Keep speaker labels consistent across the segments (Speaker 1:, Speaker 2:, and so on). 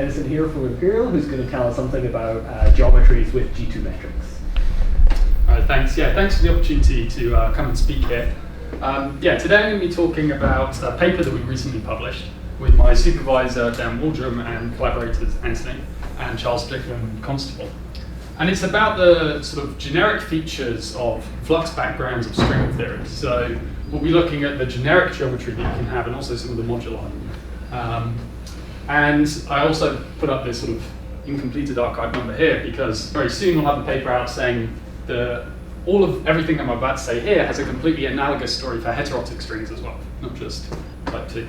Speaker 1: Tennyson here from Imperial, who's going to tell us something about geometries with G2 metrics.
Speaker 2: All right, thanks. Yeah, thanks for the opportunity to come and speak here. Today I'm going to be talking about a paper that we recently published with my supervisor, Dan Waldrum, and collaborators, Anthony and Charles Dickman Constable. And it's about the sort of generic features of flux backgrounds of string theory. So we'll be looking at the generic geometry that you can have and also some of the moduli. And I also put up this sort of incompleted archive number here because very soon we'll have a paper out saying that everything I'm about to say here has a completely analogous story for heterotic strings as well, not just type 2.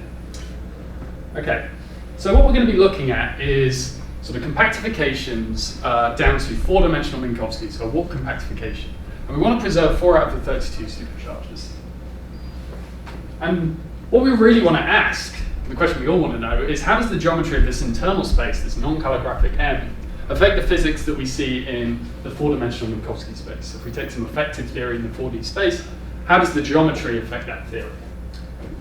Speaker 2: Okay, so what we're going to be looking at is sort of compactifications down to 4-dimensional Minkowski, so a warp compactification. And we want to preserve 4 out of the 32 supercharges. And what we really want to ask, the question we all want to know, is how does the geometry of this internal space, this non-calligraphic M, affect the physics that we see in the 4-dimensional Minkowski space? So if we take some effective theory in the 4D space, how does the geometry affect that theory?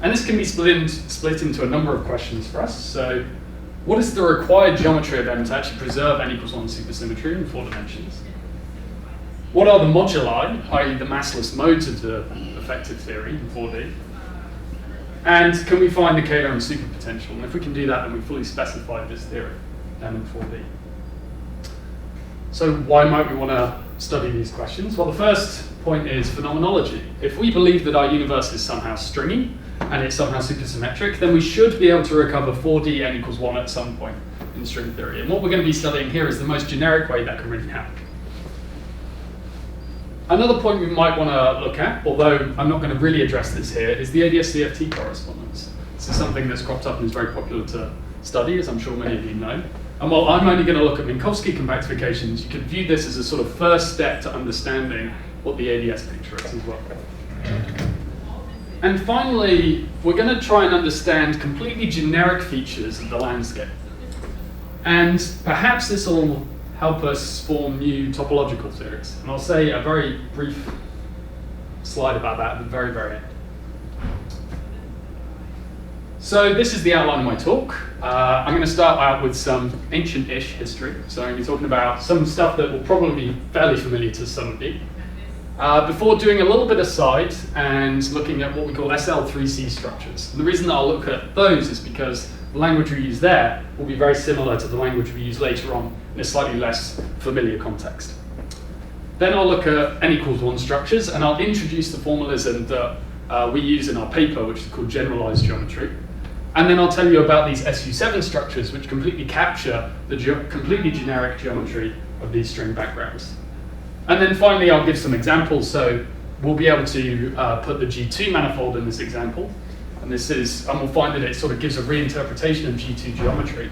Speaker 2: And this can be split into a number of questions for us. So what is the required geometry of M to actually preserve n=1 supersymmetry in 4 dimensions? What are the moduli, i.e. the massless modes of the effective theory in 4D? And can we find the Kähler and superpotential? And if we can do that, then we fully specify this theory down in 4D. So why might we want to study these questions? Well, the first point is phenomenology. If we believe that our universe is somehow stringy and it's somehow supersymmetric, then we should be able to recover 4D n=1 at some point in string theory. And what we're going to be studying here is the most generic way that can really happen. Another point we might want to look at, although I'm not going to really address this here, is the ADS-CFT correspondence. This is something that's cropped up and is very popular to study, as I'm sure many of you know. And while I'm only going to look at Minkowski compactifications, you can view this as a sort of first step to understanding what the ADS picture is as well. And finally, we're going to try and understand completely generic features of the landscape. And perhaps this will help us form new topological theories. And I'll say a very brief slide about that at the very, very end. So this is the outline of my talk. I'm going to start out with some ancient-ish history. So I'm going to be talking about some stuff that will probably be fairly familiar to some of you. Before doing a little bit aside and looking at what we call SL3 structures. And the reason that I'll look at those is because the language we use there will be very similar to the language we use later on in a slightly less familiar context. Then I'll look at n=1 structures, and I'll introduce the formalism that we use in our paper, which is called Generalized Geometry. And then I'll tell you about these SU7 structures, which completely capture the completely generic geometry of these string backgrounds. And then finally, I'll give some examples. So we'll be able to put the G2 manifold in this example. And we'll find that it sort of gives a reinterpretation of G2 geometry.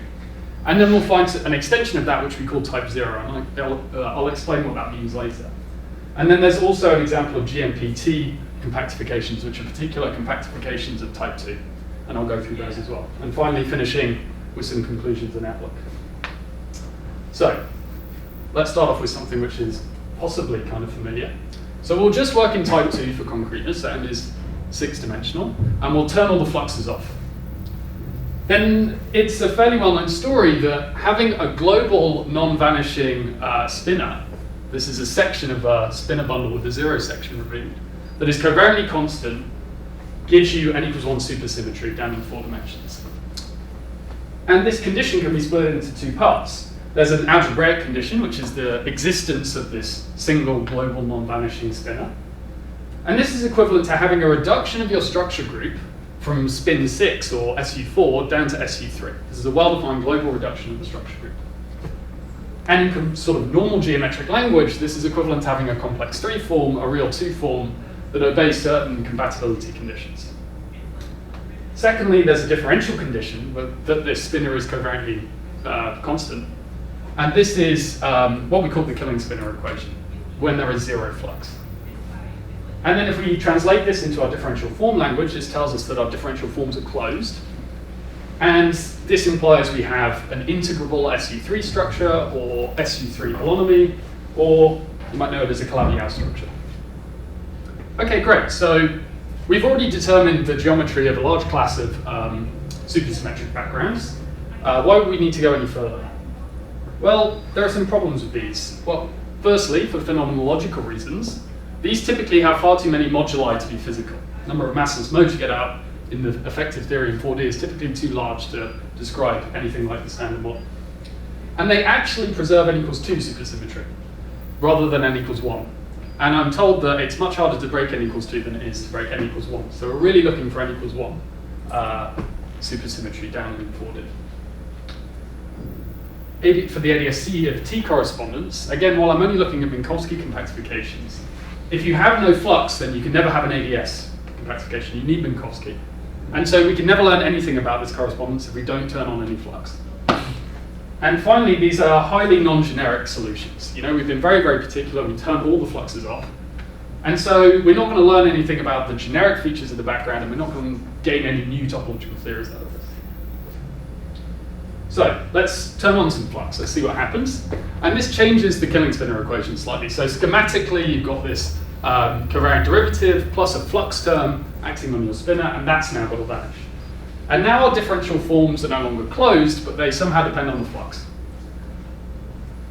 Speaker 2: And then we'll find an extension of that, which we call type 0. And I'll explain what that means later. And then there's also an example of GMPT compactifications, which are particular compactifications of type 2. And I'll go through those as well. And finally, finishing with some conclusions and outlook. So let's start off with something which is possibly kind of familiar. So we'll just work in type 2 for concreteness, so M is 6-dimensional, and we'll turn all the fluxes off. Then it's a fairly well-known story that having a global non-vanishing spinner, this is a section of a spinner bundle with a 0 section removed, that is covariantly constant, gives you n=1 supersymmetry down in 4 dimensions. And this condition can be split into 2 parts. There's an algebraic condition, which is the existence of this single global non-vanishing spinner. And this is equivalent to having a reduction of your structure group from spin 6 or SU4 down to SU3. This is a well-defined global reduction of the structure group. And in sort of normal geometric language, this is equivalent to having a complex 3 form, a real 2 form, that obeys certain compatibility conditions. Secondly, there's a differential condition that this spinner is covariantly constant. And this is what we call the killing spinner equation, when there is 0 flux. And then if we translate this into our differential form language, this tells us that our differential forms are closed. And this implies we have an integrable SU3 structure, or SU3 holonomy, or you might know it as a Calabi-Yau structure. Okay, great. So we've already determined the geometry of a large class of supersymmetric backgrounds. Why would we need to go any further? Well, there are some problems with these. Well, firstly, for phenomenological reasons, these typically have far too many moduli to be physical. The number of masses modes you get out in the effective theory in 4D is typically too large to describe anything like the standard model. And they actually preserve n equals 2 supersymmetry, rather than n equals 1. And I'm told that it's much harder to break n equals 2 than it is to break n equals 1. So we're really looking for n equals 1 supersymmetry down in 4D. For the ADS-C of T correspondence, again, while I'm only looking at Minkowski compactifications, if you have no flux, then you can never have an ADS compactification. You need Minkowski. And so we can never learn anything about this correspondence if we don't turn on any flux. And finally, these are highly non-generic solutions. You know, we've been very, very particular. We turned all the fluxes off. And so we're not going to learn anything about the generic features of the background, and we're not going to gain any new topological theories out of this. So let's turn on some flux. Let's see what happens. And this changes the Killing spinor equation slightly. So schematically, you've got this covariant derivative plus a flux term acting on your spinor, and that's now got to vanish. And now our differential forms are no longer closed, but they somehow depend on the flux.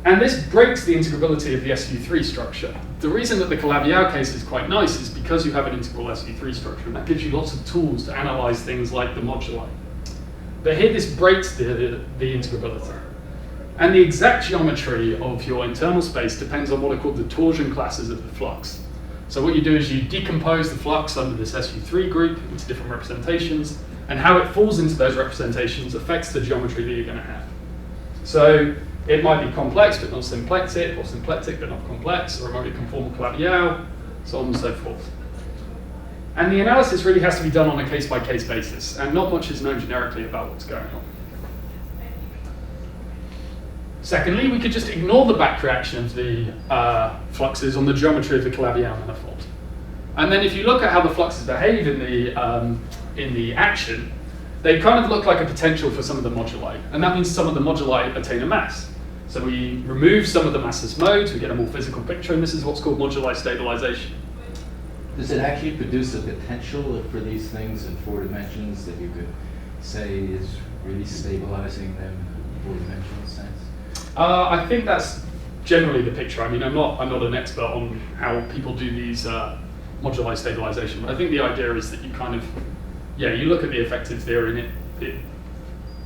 Speaker 2: And this breaks the integrability of the SU3 structure. The reason that the Calabi-Yau case is quite nice is because you have an integral SU3 structure, and that gives you lots of tools to analyze things like the moduli. But here this breaks the integrability. And the exact geometry of your internal space depends on what are called the torsion classes of the flux. So what you do is you decompose the flux under this SU3 group into different representations, and how it falls into those representations affects the geometry that you're going to have. So it might be complex but not symplectic, or symplectic but not complex, or it might be conformal Calabi-Yau, so on and so forth. And the analysis really has to be done on a case-by-case basis, and not much is known generically about what's going on. Secondly, we could just ignore the back reaction of the fluxes on the geometry of the Calabi-Yau manifold. And then if you look at how the fluxes behave in the action, they kind of look like a potential for some of the moduli. And that means some of the moduli attain a mass. So we remove some of the massless modes, we get a more physical picture, and this is what's called moduli stabilization.
Speaker 3: Does it actually produce a potential for these things in 4 dimensions that you could say is really stabilizing them in a 4-dimensional sense?
Speaker 2: I think that's generally the picture. I mean, I'm not an expert on how people do these moduli stabilization, but I think the idea is that you kind of, you look at the effective theory and it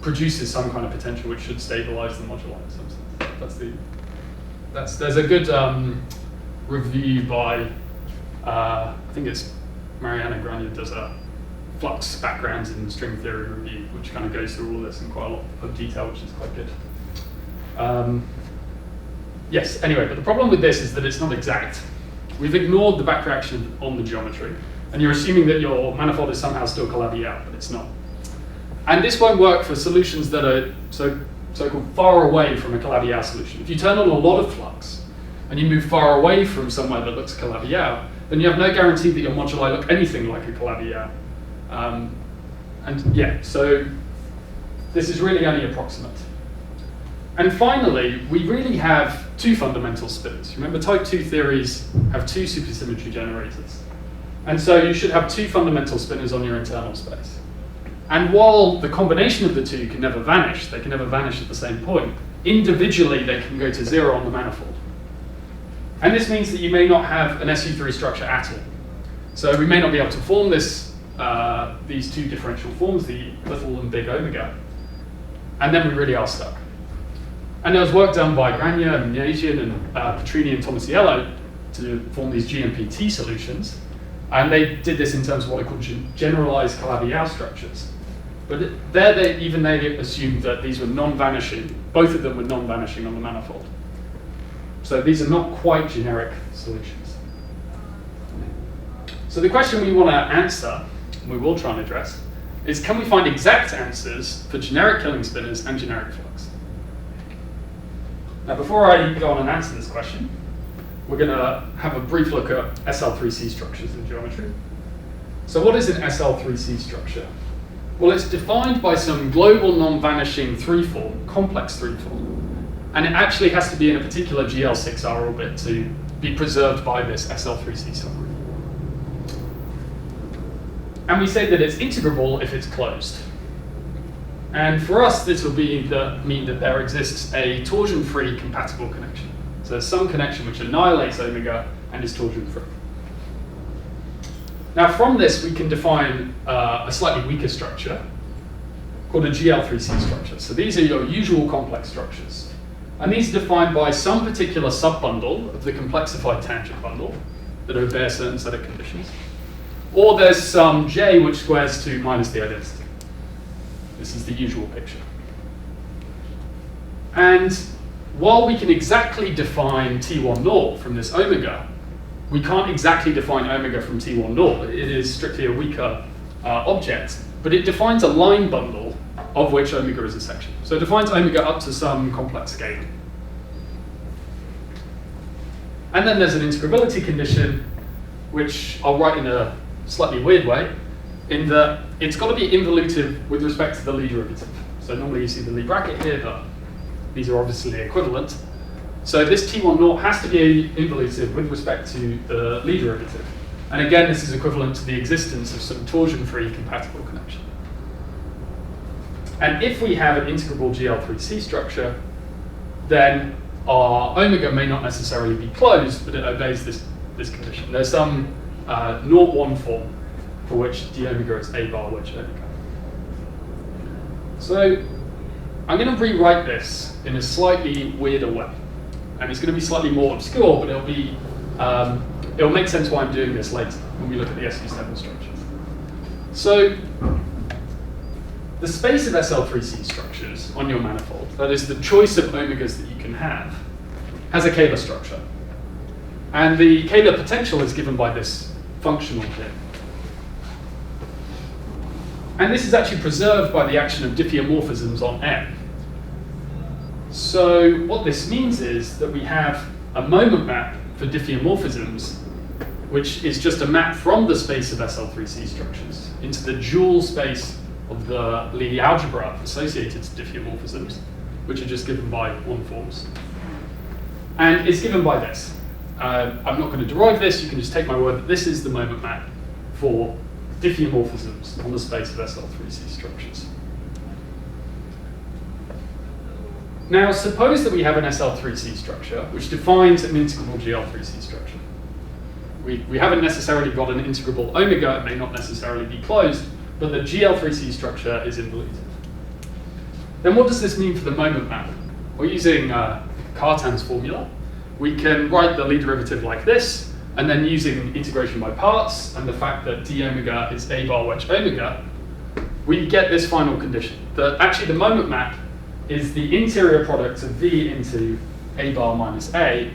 Speaker 2: produces some kind of potential which should stabilize the moduli in some sense. There's a good review by, I think it's Mariana Grania does a flux backgrounds in string theory review, which kind of goes through all of this in quite a lot of detail, which is quite good. Yes, anyway, but the problem with this is that it's not exact. We've ignored the back reaction on the geometry, and you're assuming that your manifold is somehow still Calabi-Yau, but it's not. And this won't work for solutions that are so-called far away from a Calabi-Yau solution. If you turn on a lot of flux, and you move far away from somewhere that looks Calabi-Yau, then you have no guarantee that your moduli look anything like a Calabi-Yau. So this is really only approximate. And finally, we really have 2 fundamental spins. Remember, type 2 theories have 2 supersymmetry generators. And so you should have 2 fundamental spinners on your internal space. And while the combination of the 2 can never vanish, they can never vanish at the same point, individually they can go to 0 on the manifold. And this means that you may not have an SU3 structure at all. So we may not be able to form this, these 2 differential forms, the little and big omega. And then we really are stuck. And there was work done by Grania and Miasian and Petrini and Tomasiello to form these GMPT solutions. And they did this in terms of what are called generalized Calabi-Yau structures. But there they assumed that these were non-vanishing. Both of them were non-vanishing on the manifold. So these are not quite generic solutions. So the question we want to answer, and we will try and address, is can we find exact answers for generic Killing spinors and generic flux? Now, before I go on and answer this question, we're going to have a brief look at SL3C structures in geometry. So what is an SL3C structure? Well, it's defined by some global non-vanishing 3-form, complex 3-form. And it actually has to be in a particular GL6R orbit to be preserved by this SL3C subgroup. And we say that it's integrable if it's closed. And for us, this will mean that there exists a torsion-free compatible connection. So there's some connection which annihilates omega and is torsion-free. Now from this, we can define a slightly weaker structure called a GL3C structure. So these are your usual complex structures. And these are defined by some particular subbundle of the complexified tangent bundle that obey a certain set of conditions. Or there's some J which squares to minus the identity. This is the usual picture. And while we can exactly define T1 naught from this omega, we can't exactly define omega from T1 naught. It is strictly a weaker object, but it defines a line bundle of which omega is a section. So it defines omega up to some complex scaling. And then there's an integrability condition, which I'll write in a slightly weird way, in that it's got to be involutive with respect to the Lie derivative. So normally you see the Lie bracket here, but these are obviously equivalent. So this T1 naught has to be involutive with respect to the Lie derivative. And again, this is equivalent to the existence of some torsion-free compatible connection. And if we have an integrable GL3C structure, then our omega may not necessarily be closed, but it obeys this condition. There's some 0-1 form for which d omega is a bar wedge omega. So I'm going to rewrite this in a slightly weirder way. And it's going to be slightly more obscure, but it'll make sense why I'm doing this later when we look at the SU7 structures. So the space of SL3C structures on your manifold, that is the choice of omegas that you can have, has a Kähler structure. And the Kähler potential is given by this functional here. And this is actually preserved by the action of diffeomorphisms on M. So what this means is that we have a moment map for diffeomorphisms, which is just a map from the space of SL3C structures into the dual space of the Lie algebra associated to diffeomorphisms, which are just given by one forms. And it's given by this. I'm not going to derive this. You can just take my word that this is the moment map for diffeomorphisms on the space of SL3C structures. Now, suppose that we have an SL3C structure which defines an integrable GL3C structure. We haven't necessarily got an integrable omega, it may not necessarily be closed, but the GL3C structure is involutive. Then what does this mean for the moment map? We're using Cartan's formula. We can write the Lie derivative like this, and then using integration by parts and the fact that d omega is a bar wedge omega, we get this final condition, that actually the moment map is the interior product of V into a bar minus a,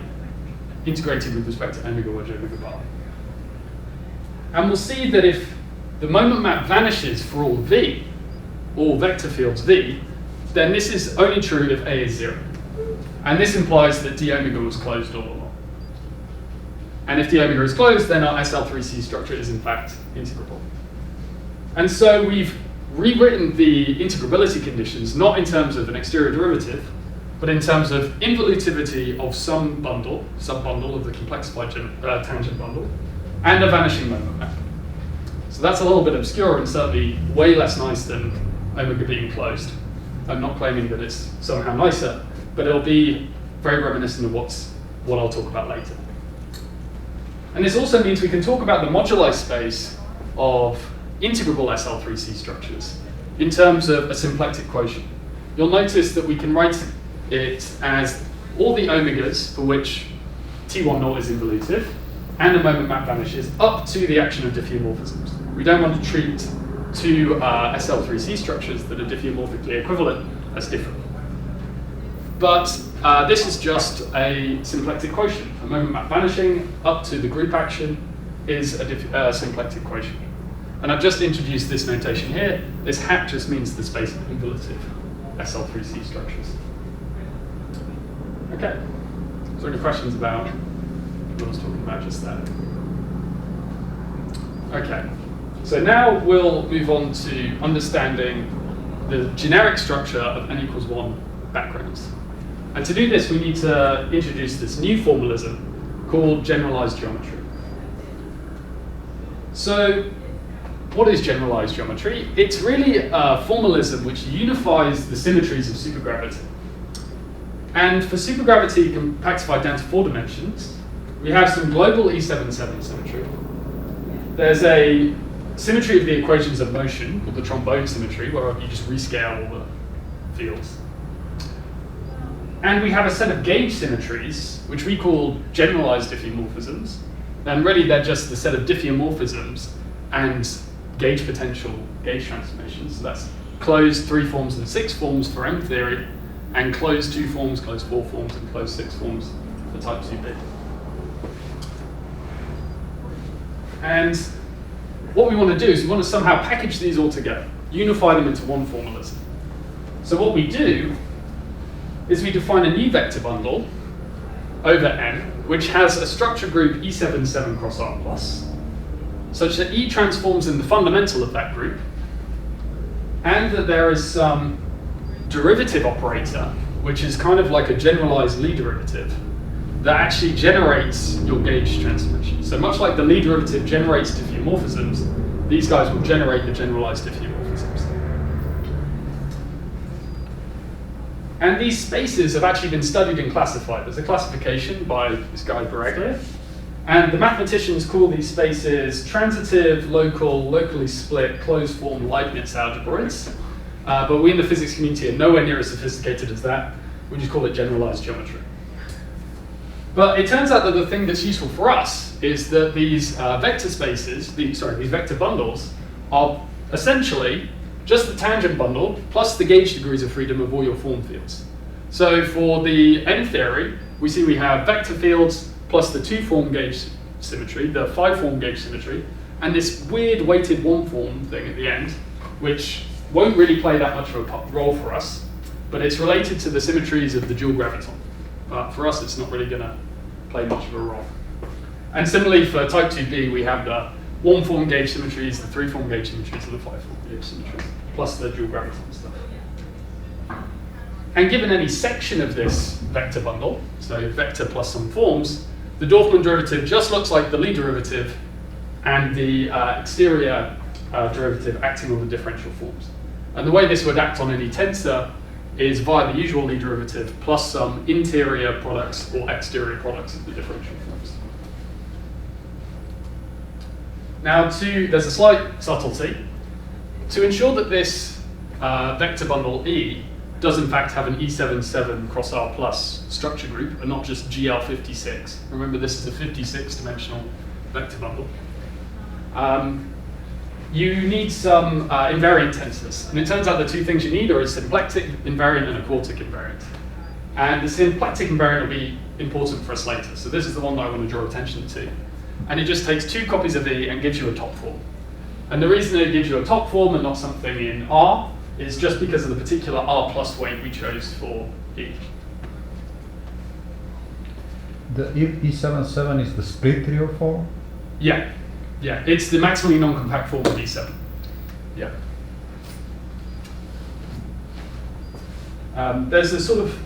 Speaker 2: integrated with respect to omega wedge omega bar. And we'll see that if the moment map vanishes for all V, all vector fields V, then this is only true if A is 0. And this implies that d omega was closed all along. And if d omega is closed, then our SL3C structure is in fact integrable. And so we've rewritten the integrability conditions not in terms of an exterior derivative, but in terms of involutivity of some subbundle of the complexified tangent bundle, and a vanishing moment map. So that's a little bit obscure and certainly way less nice than omega being closed. I'm not claiming that it's somehow nicer, but it'll be very reminiscent of what I'll talk about later. And this also means we can talk about the moduli space of integrable SL3C structures in terms of a symplectic quotient. You'll notice that we can write it as all the omegas for which T1 naught is involutive and the moment map vanishes up to the action of diffeomorphisms. We don't want to treat two SL3C structures that are diffeomorphically equivalent as different. But this is just a symplectic quotient. A moment map vanishing up to the group action is a symplectic quotient. And I've just introduced this notation here. This hat just means the space of involutive SL3C structures. Okay. Is there any questions about what I was talking about just there? Okay. So now we'll move on to understanding the generic structure of n equals 1 backgrounds. And to do this, we need to introduce this new formalism called generalized geometry. So what is generalized geometry? It's really a formalism which unifies the symmetries of supergravity. And for supergravity compactified down to 4 dimensions, we have some global E7 symmetry. There's a symmetry of the equations of motion, called the trombone symmetry, where you just rescale all the fields. And we have a set of gauge symmetries, which we call generalized diffeomorphisms. And really, they're just the set of diffeomorphisms and gauge potential gauge transformations. So that's closed 3 forms and 6 forms for M theory, and closed 2 forms, closed 4 forms, and closed 6 forms for type 2b. And what we want to do is we want to somehow package these all together, unify them into one formalism. So what we do is we define a new vector bundle over M, which has a structure group E7 7 cross R plus, such that E transforms in the fundamental of that group, and that there is some derivative operator, which is kind of like a generalized Lie derivative, that actually generates your gauge transformation. So much like the Lie derivative generates diffeomorphisms, these guys will generate the generalized diffeomorphisms. And these spaces have actually been studied and classified. There's a classification by this guy Baraglia, and the mathematicians call these spaces transitive, local, locally split, closed-form Leibniz algebroids. But we in the physics community are nowhere near as sophisticated as that. We just call it generalized geometry. But it turns out that the thing that's useful for us is that these vector spaces, these vector bundles, are essentially just the tangent bundle plus the gauge degrees of freedom of all your form fields. So for the M theory, we see we have vector fields plus the 2-form gauge symmetry, the 5-form gauge symmetry, and this weird weighted 1-form thing at the end, which won't really play that much of a role for us, but it's related to the symmetries of the dual graviton. But for us, it's not really going to play much of a role. And similarly, for type 2b, we have the 1-form gauge symmetries, the 3-form gauge symmetries, and the 5-form gauge symmetries, plus the dual graviton stuff. And given any section of this vector bundle, so vector plus some forms, the Dorfman derivative just looks like the Lie derivative and the exterior derivative acting on the differential forms. And the way this would act on any tensor is via the usual Lie derivative plus some interior products or exterior products of the differential forms. Now, there's a slight subtlety. To ensure that this vector bundle E does in fact have an E7 7 cross R plus structure group and not just GL56. Remember, this is a 56-dimensional vector bundle. You need some invariant tensors. And it turns out the 2 things you need are a symplectic invariant and a quartic invariant. And the symplectic invariant will be important for us later. So this is the one that I want to draw attention to. And it just takes 2 copies of E and gives you a top form. And the reason it gives you a top form and not something in R is just because of the particular R plus weight we chose for E.
Speaker 4: The E7 is the split real form?
Speaker 2: Yeah. Yeah, it's the maximally non-compact form of E7. Yeah. There's a sort of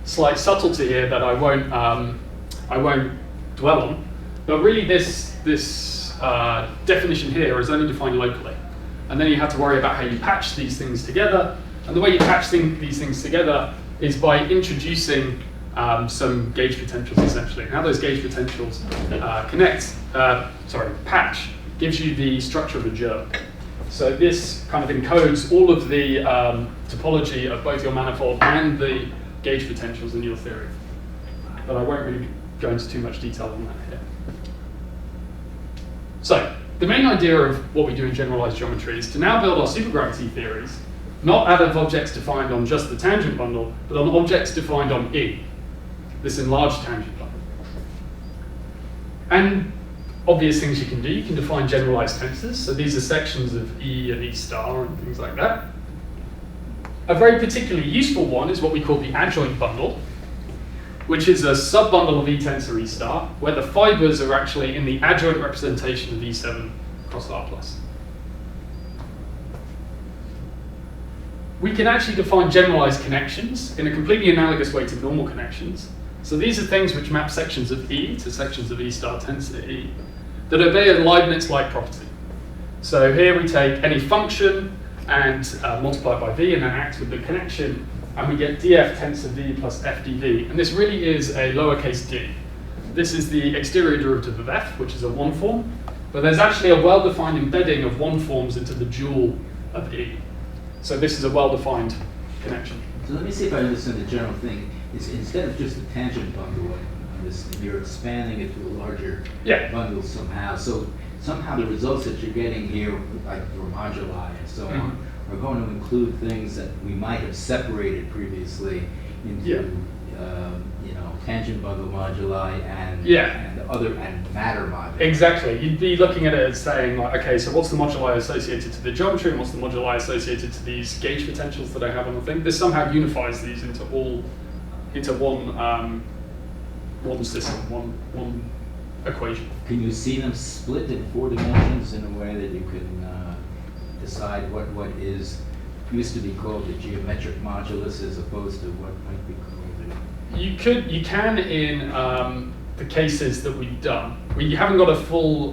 Speaker 2: slight subtlety here that I won't dwell on, but really this definition here is only defined locally, and then you have to worry about how you patch these things together. And the way you patch these things together is by introducing some gauge potentials, essentially. And how those gauge potentials patch gives you the structure of a germ. So this kind of encodes all of the topology of both your manifold and the gauge potentials in your theory. But I won't really go into too much detail on that here. So the main idea of what we do in generalized geometry is to now build our supergravity theories, not out of objects defined on just the tangent bundle, but on objects defined on E, this enlarged tangent bundle. And obvious things you can do, you can define generalized tensors. So these are sections of E and E star and things like that. A very particularly useful one is what we call the adjoint bundle, which is a sub-bundle of E tensor E star, where the fibers are actually in the adjoint representation of E7 cross R plus. We can actually define generalized connections in a completely analogous way to normal connections. So these are things which map sections of E to sections of E star tensor E that obey a Leibniz-like property. So here we take any function and multiply it by v, and then act with the connection, and we get df tensor v plus f dv. And this really is a lowercase d. This is the exterior derivative of f, which is a one form, but there's actually a well-defined embedding of one forms into the dual of e. So this is a well-defined connection.
Speaker 3: So let me see if I understand the general thing. It's instead of just a tangent bundle, you're expanding it to a larger bundle somehow. So somehow the results that you're getting here, like your moduli and so on, are going to include things that we might have separated previously into tangent bundle moduli and matter moduli.
Speaker 2: Exactly. You'd be looking at it as saying, like, okay, so what's the moduli associated to the geometry, and what's the moduli associated to these gauge potentials that I have on the thing? This somehow unifies these into one system, one equation.
Speaker 3: Can you see them split in 4 dimensions in a way that you can decide what used to be called the geometric modulus as opposed to what might be called
Speaker 2: You can in the cases that we've done. We haven't got a full,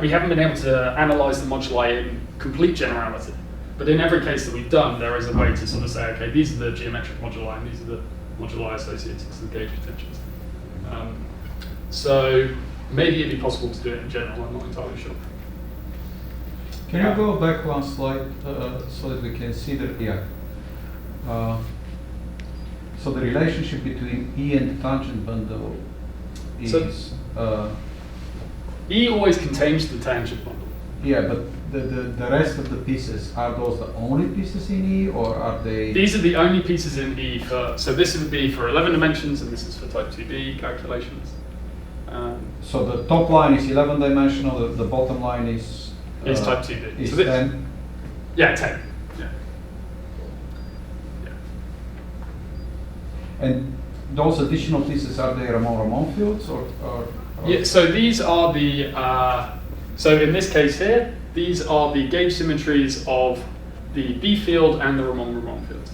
Speaker 2: we haven't been able to analyze the moduli in complete generality. But in every case that we've done, there is a way to sort of say, okay, these are the geometric moduli, and these are the moduli associated to the gauge potentials. So maybe it'd be possible to do it in general, I'm not entirely sure.
Speaker 4: Can you go back one slide so that we can see the so the relationship between E and tangent bundle is
Speaker 2: E always contains the tangent bundle.
Speaker 4: Yeah, but the rest of the pieces, are those the only pieces in E, or are they?
Speaker 2: These are the only pieces in E so this would be for 11 dimensions, and this is for type 2D calculations.
Speaker 4: So the top line is 11 dimensional, the bottom line is
Speaker 2: type 2D.
Speaker 4: Is
Speaker 2: so
Speaker 4: 10?
Speaker 2: Yeah, 10. Yeah.
Speaker 4: And those additional pieces, are they Ramon fields or?
Speaker 2: Yeah, so these are the, so in this case here, these are the gauge symmetries of the B field and the Ramon field.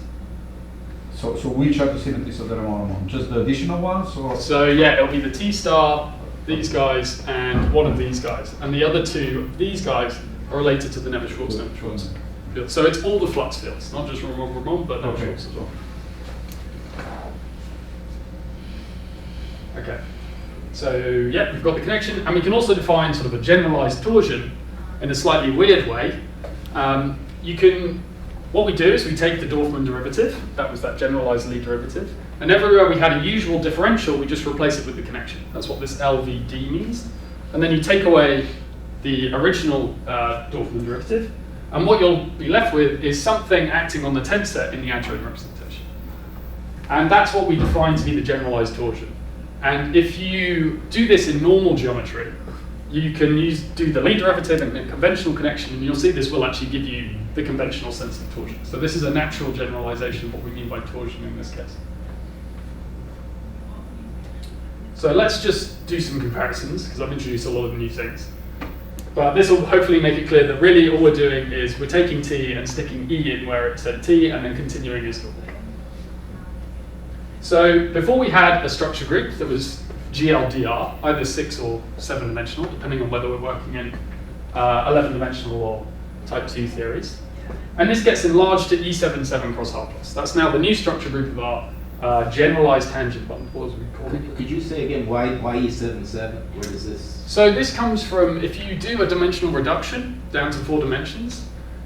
Speaker 4: So which are the symmetries of the Ramon? Just the additional ones, or?
Speaker 2: So yeah, it'll be the T star, these guys, and one of these guys. And the other two of these guys are related to the Never-Schwarz field. So it's all the flux fields, not just Ramon, but Never-Schwarz as well. Okay. So yeah, we've got the connection, and we can also define sort of a generalized torsion in a slightly weird way. What we do is we take the Dorfman derivative, that was that generalized Lie derivative, and everywhere we had a usual differential, we just replace it with the connection. That's what this LVD means. And then you take away the original Dorfman derivative, and what you'll be left with is something acting on the tensor in the adjoint representation. And that's what we define to be the generalized torsion. And if you do this in normal geometry, you can do the Lie derivative and a conventional connection, and you'll see this will actually give you the conventional sense of torsion. So this is a natural generalization of what we mean by torsion in this case. So let's just do some comparisons, because I've introduced a lot of new things. But this will hopefully make it clear that really all we're doing is we're taking T and sticking E in where it said T, and then continuing as normal. So before we had a structure group that was GLDR, either 6 or 7 dimensional, depending on whether we're working in 11 dimensional or type 2 theories. And this gets enlarged to E77 cross R+. That's now the new structure group of our generalized tangent bundle, as we call it.
Speaker 3: Could you say again, why E77? Where does this?
Speaker 2: So this comes from, if you do a dimensional reduction down to 4 dimensions,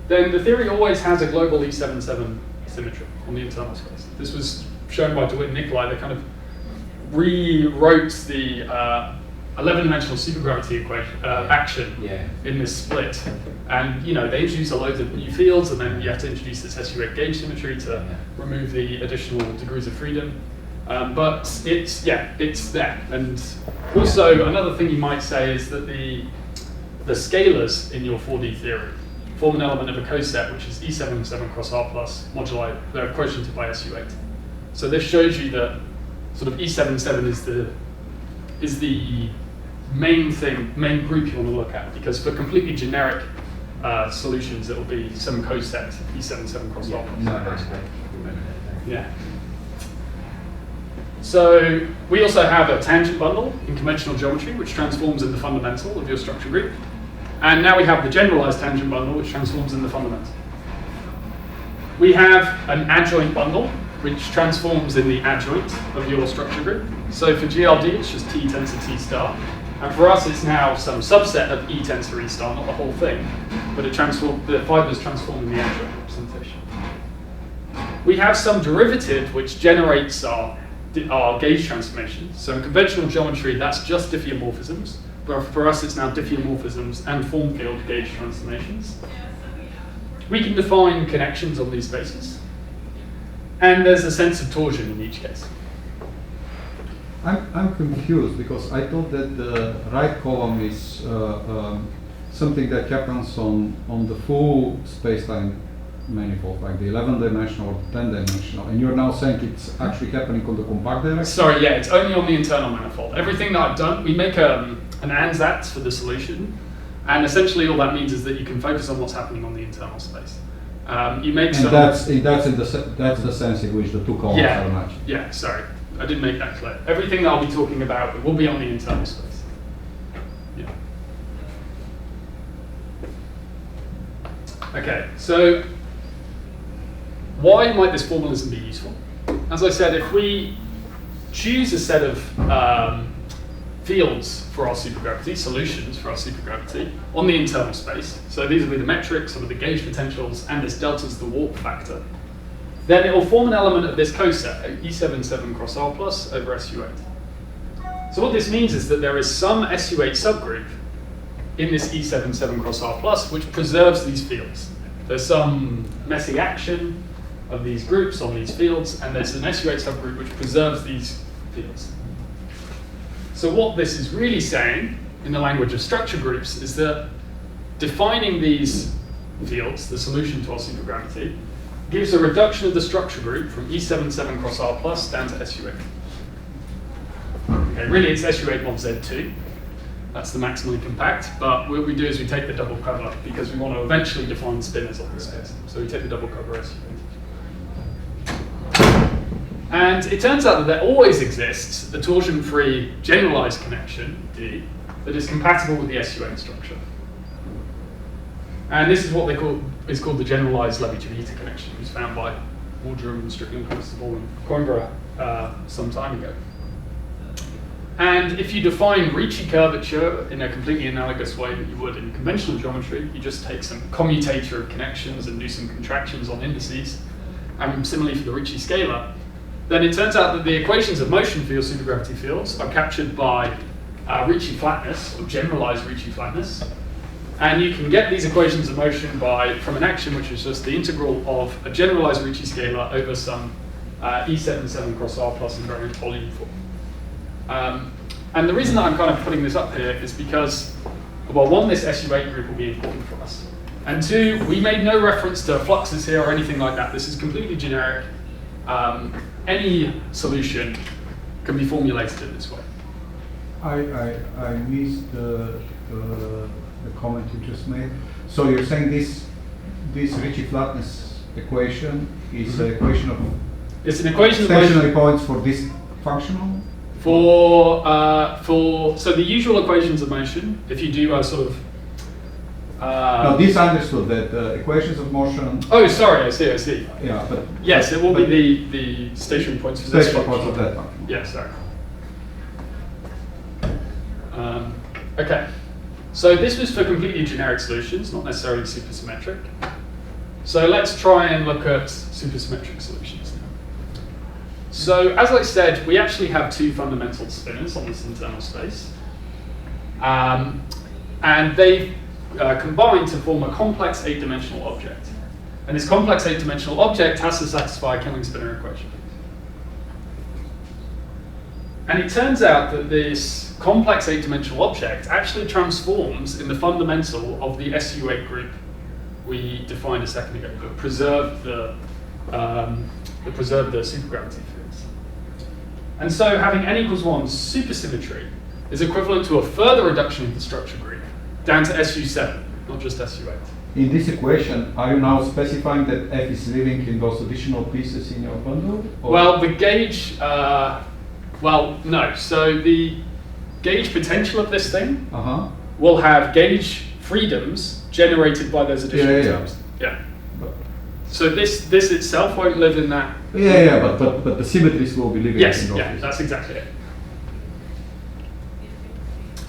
Speaker 2: then the theory always has a global E77 symmetry on the internal space. This was shown by DeWitt and Nicolai. They kind of rewrote the 11-dimensional supergravity equation action in this split, and they introduced a load of new fields, and then you have to introduce this SU8 gauge symmetry to remove the additional degrees of freedom. But it's there. And also another thing you might say is that the scalars in your 4D theory form an element of a coset, which is E77 cross R plus moduli. They're quotiented by SU8. So this shows you that sort of E77 is the main group you want to look at, because for completely generic solutions, it will be some coset E77 cross R plus. Yeah. So we also have a tangent bundle in conventional geometry, which transforms in the fundamental of your structure group. And now we have the generalized tangent bundle, which transforms in the fundamental. We have an adjoint bundle, which transforms in the adjoint of your structure group. So for GLD, it's just T tensor T star. And for us, it's now some subset of E tensor E star, not the whole thing, but the fibers transform in the adjoint representation. We have some derivative which generates our gauge transformations. So in conventional geometry, that's just diffeomorphisms. But for us, it's now diffeomorphisms and form field gauge transformations. We can define connections on these spaces. And there's a sense of torsion in each case.
Speaker 4: I'm confused because I thought that the right column is something that happens on the full spacetime manifold, like the 11-dimensional or 10-dimensional, and you're now saying it's actually happening on the compact direction?
Speaker 2: Sorry, yeah, it's only on the internal manifold. Everything that I've done, we make an ansatz for the solution, and essentially all that means is that you can focus on what's happening on the internal space. You make some.
Speaker 4: That's the sense in which the two columns are matched.
Speaker 2: Yeah, sorry, I didn't make that clear. Everything that I'll be talking about will be on the internal space. Yeah. Okay, so why might this formalism be useful? As I said, if we choose a set of fields for our supergravity, solutions for our supergravity, on the internal space, so these will be the metrics, some of the gauge potentials, and this delta's the warp factor, then it will form an element of this coset, E77 cross R plus over SU8. So what this means is that there is some SU8 subgroup in this E77 cross R plus which preserves these fields. There's some messy action of these groups on these fields, and there's an SU8 subgroup which preserves these fields. So what this is really saying, in the language of structure groups, is that defining these fields, the solution to our supergravity, gives a reduction of the structure group from E77 cross R plus down to SU8. Okay, really it's SU8 mod Z2. That's the maximally compact, but what we do is we take the double cover because we want to eventually define spinors on this space. So we take the double cover SU8. And it turns out that there always exists a torsion-free generalized connection, D, that is compatible with the SU8 structure. And this is what is called the generalized Levi-Civita connection. It was found by Waldrum, Strickland, Constable, and Coimbra some time ago. And if you define Ricci curvature in a completely analogous way that you would in conventional geometry, you just take some commutator of connections and do some contractions on indices, and similarly for the Ricci scalar, then it turns out that the equations of motion for your supergravity fields are captured by Ricci flatness, or generalized Ricci flatness. And you can get these equations of motion from an action which is just the integral of a generalized Ricci scalar over some E77 cross R plus invariant volume form. And the reason that I'm kind of putting this up here is because, well, one, this SU8 group will be important for us. And two, we made no reference to fluxes here or anything like that. This is completely generic. Any solution can be formulated in this way.
Speaker 4: I missed the comment you just made. So you're saying this Ricci flatness equation is an equation of
Speaker 2: it's an equation of
Speaker 4: stationary points for this functional?
Speaker 2: So the usual equations of motion, if you do a sort of
Speaker 4: no, this I understood that equations of motion.
Speaker 2: Oh, sorry, I see.
Speaker 4: Yeah, but
Speaker 2: yes, it will be the stationary points for this
Speaker 4: stationary points of that one.
Speaker 2: Yes, sorry. Okay, so this was for completely generic solutions, not necessarily supersymmetric. So let's try and look at supersymmetric solutions now. So as I said, we actually have two fundamental spinors on this internal space, and they combine to form a complex 8-dimensional object. And this complex 8-dimensional object has to satisfy a Killing-Spinor equation. And it turns out that this complex 8-dimensional object actually transforms in the fundamental of the SU8 group we defined a second ago, that preserved the supergravity fields. And so having n equals 1 supersymmetry is equivalent to a further reduction of the structure group down to SU7, not just SU8.
Speaker 4: In this equation, are you now specifying that F is living in those additional pieces in your bundle? Or?
Speaker 2: Well, the gauge, no. So the gauge potential of this thing will have gauge freedoms generated by those additional terms. Yeah. So this itself won't live in that.
Speaker 4: But the symmetries will be living
Speaker 2: Yes,
Speaker 4: in
Speaker 2: yeah, that's exactly it.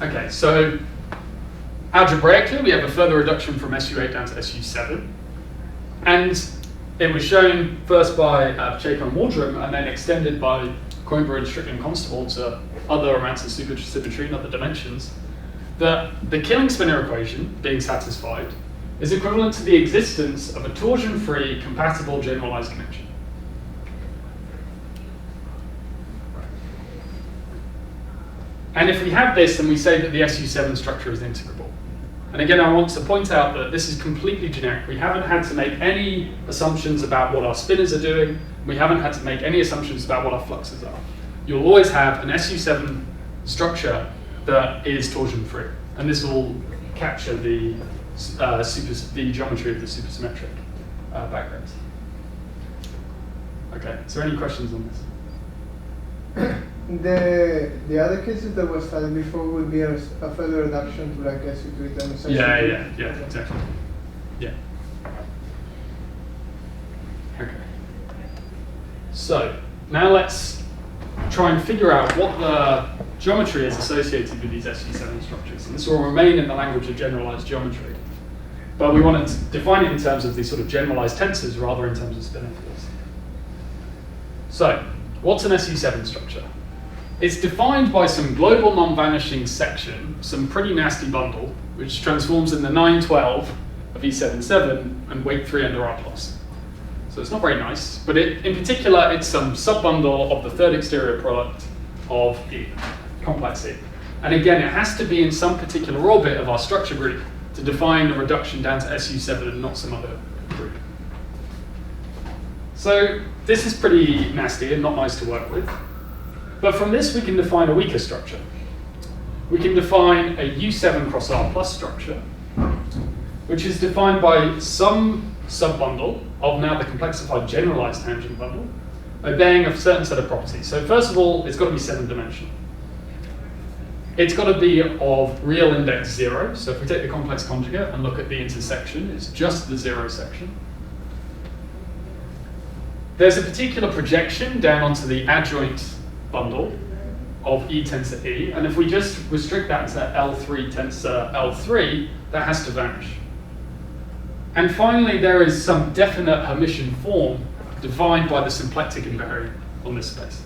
Speaker 2: Okay, so algebraically we have a further reduction from SU8 down to SU7. And it was shown first by Pacheco and Waldron and then extended by Coimbra and Strickland Constable to other amounts of supersymmetry and other dimensions, that the Killing spinor equation being satisfied is equivalent to the existence of a torsion-free compatible generalized connection. And if we have this, then we say that the SU7 structure is integrable. And again, I want to point out that this is completely generic. We haven't had to make any assumptions about what our spinors are doing. We haven't had to make any assumptions about what our fluxes are. You'll always have an SU7 structure that is torsion-free. And this will capture the geometry of the supersymmetric backgrounds. Okay, is there any questions on this?
Speaker 5: The other cases that were studied before would be a further reduction to like SU3 and SU2.
Speaker 2: Yeah, exactly. Yeah. Okay. So now let's try and figure out what the geometry is associated with these SU7 structures. And this will remain in the language of generalized geometry. But we want to define it in terms of these sort of generalized tensors rather in terms of spinor fields. So, what's an SU7 structure? It's defined by some global non-vanishing section, some pretty nasty bundle, which transforms in the 912 of E77 and weight 3 under R+. So it's not very nice, but in particular, it's some subbundle of the third exterior product of E, complex E. And again, it has to be in some particular orbit of our structure group to define a reduction down to SU7 and not some other group. So this is pretty nasty and not nice to work with. But from this, we can define a weaker structure. We can define a U7 cross R+ structure, which is defined by some subbundle of now the complexified generalized tangent bundle, obeying a certain set of properties. So first of all, it's got to be 7-dimensional. It's got to be of real index 0. So if we take the complex conjugate and look at the intersection, it's just the 0 section. There's a particular projection down onto the adjoint bundle of E tensor E, and if we just restrict that to L3 tensor L3, that has to vanish. And finally, there is some definite Hermitian form defined by the symplectic invariant on this space.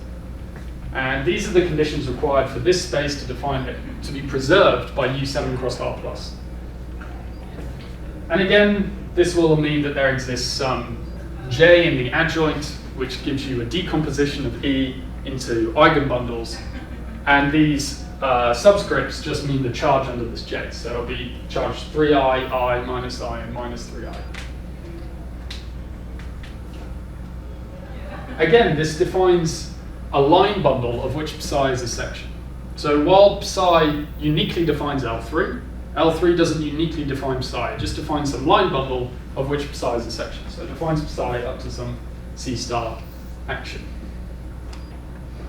Speaker 2: And these are the conditions required for this space to define it, to be preserved by U7 cross R+. And again, this will mean that there exists some J in the adjoint, which gives you a decomposition of E into eigenbundles. And these subscripts just mean the charge under this J. So it'll be charge 3i, I, and minus 3i. Again, this defines a line bundle of which psi is a section. So while psi uniquely defines L3, L3 doesn't uniquely define psi. It just defines some line bundle of which psi is a section. So it defines psi up to some C star action.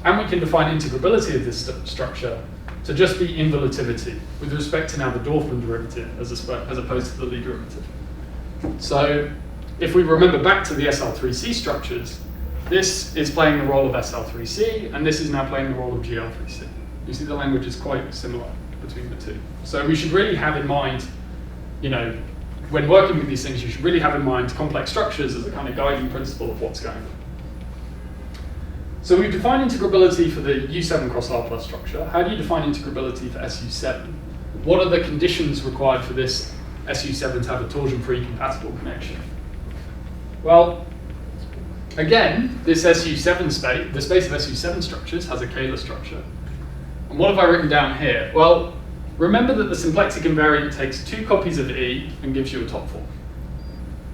Speaker 2: And we can define integrability of this structure to just be involutivity with respect to now the Dorfman derivative as opposed to the Lie derivative. So if we remember back to the SL3C structures, this is playing the role of SL3C, and this is now playing the role of GL3C. You see the language is quite similar between the two. So we should really have in mind, when working with these things, you should really have in mind complex structures as a kind of guiding principle of what's going on. So we've defined integrability for the U7 cross R+ structure. How do you define integrability for SU7? What are the conditions required for this SU7 to have a torsion-free compatible connection? Well, again, this SU7 space, the space of SU7 structures has a Kähler structure. And what have I written down here? Well, remember that the symplectic invariant takes 2 copies of E and gives you a top form.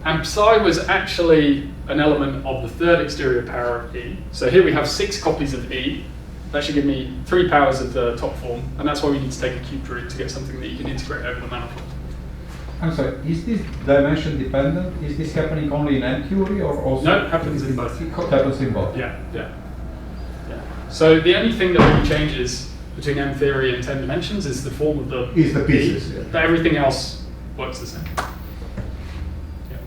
Speaker 2: And psi was actually an element of the third exterior power of E. So here we have 6 copies of E. That should give me 3 powers of the top form, and that's why we need to take a cubed root to get something that you can integrate over the manifold.
Speaker 4: I'm sorry, is this dimension dependent? Is this happening only in M theory or also?
Speaker 2: No, it happens in both.
Speaker 4: It happens in both.
Speaker 2: Yeah. So the only thing that really changes between M theory and 10 dimensions is the form of the
Speaker 4: pieces. Yeah.
Speaker 2: But everything else works the same. Yeah.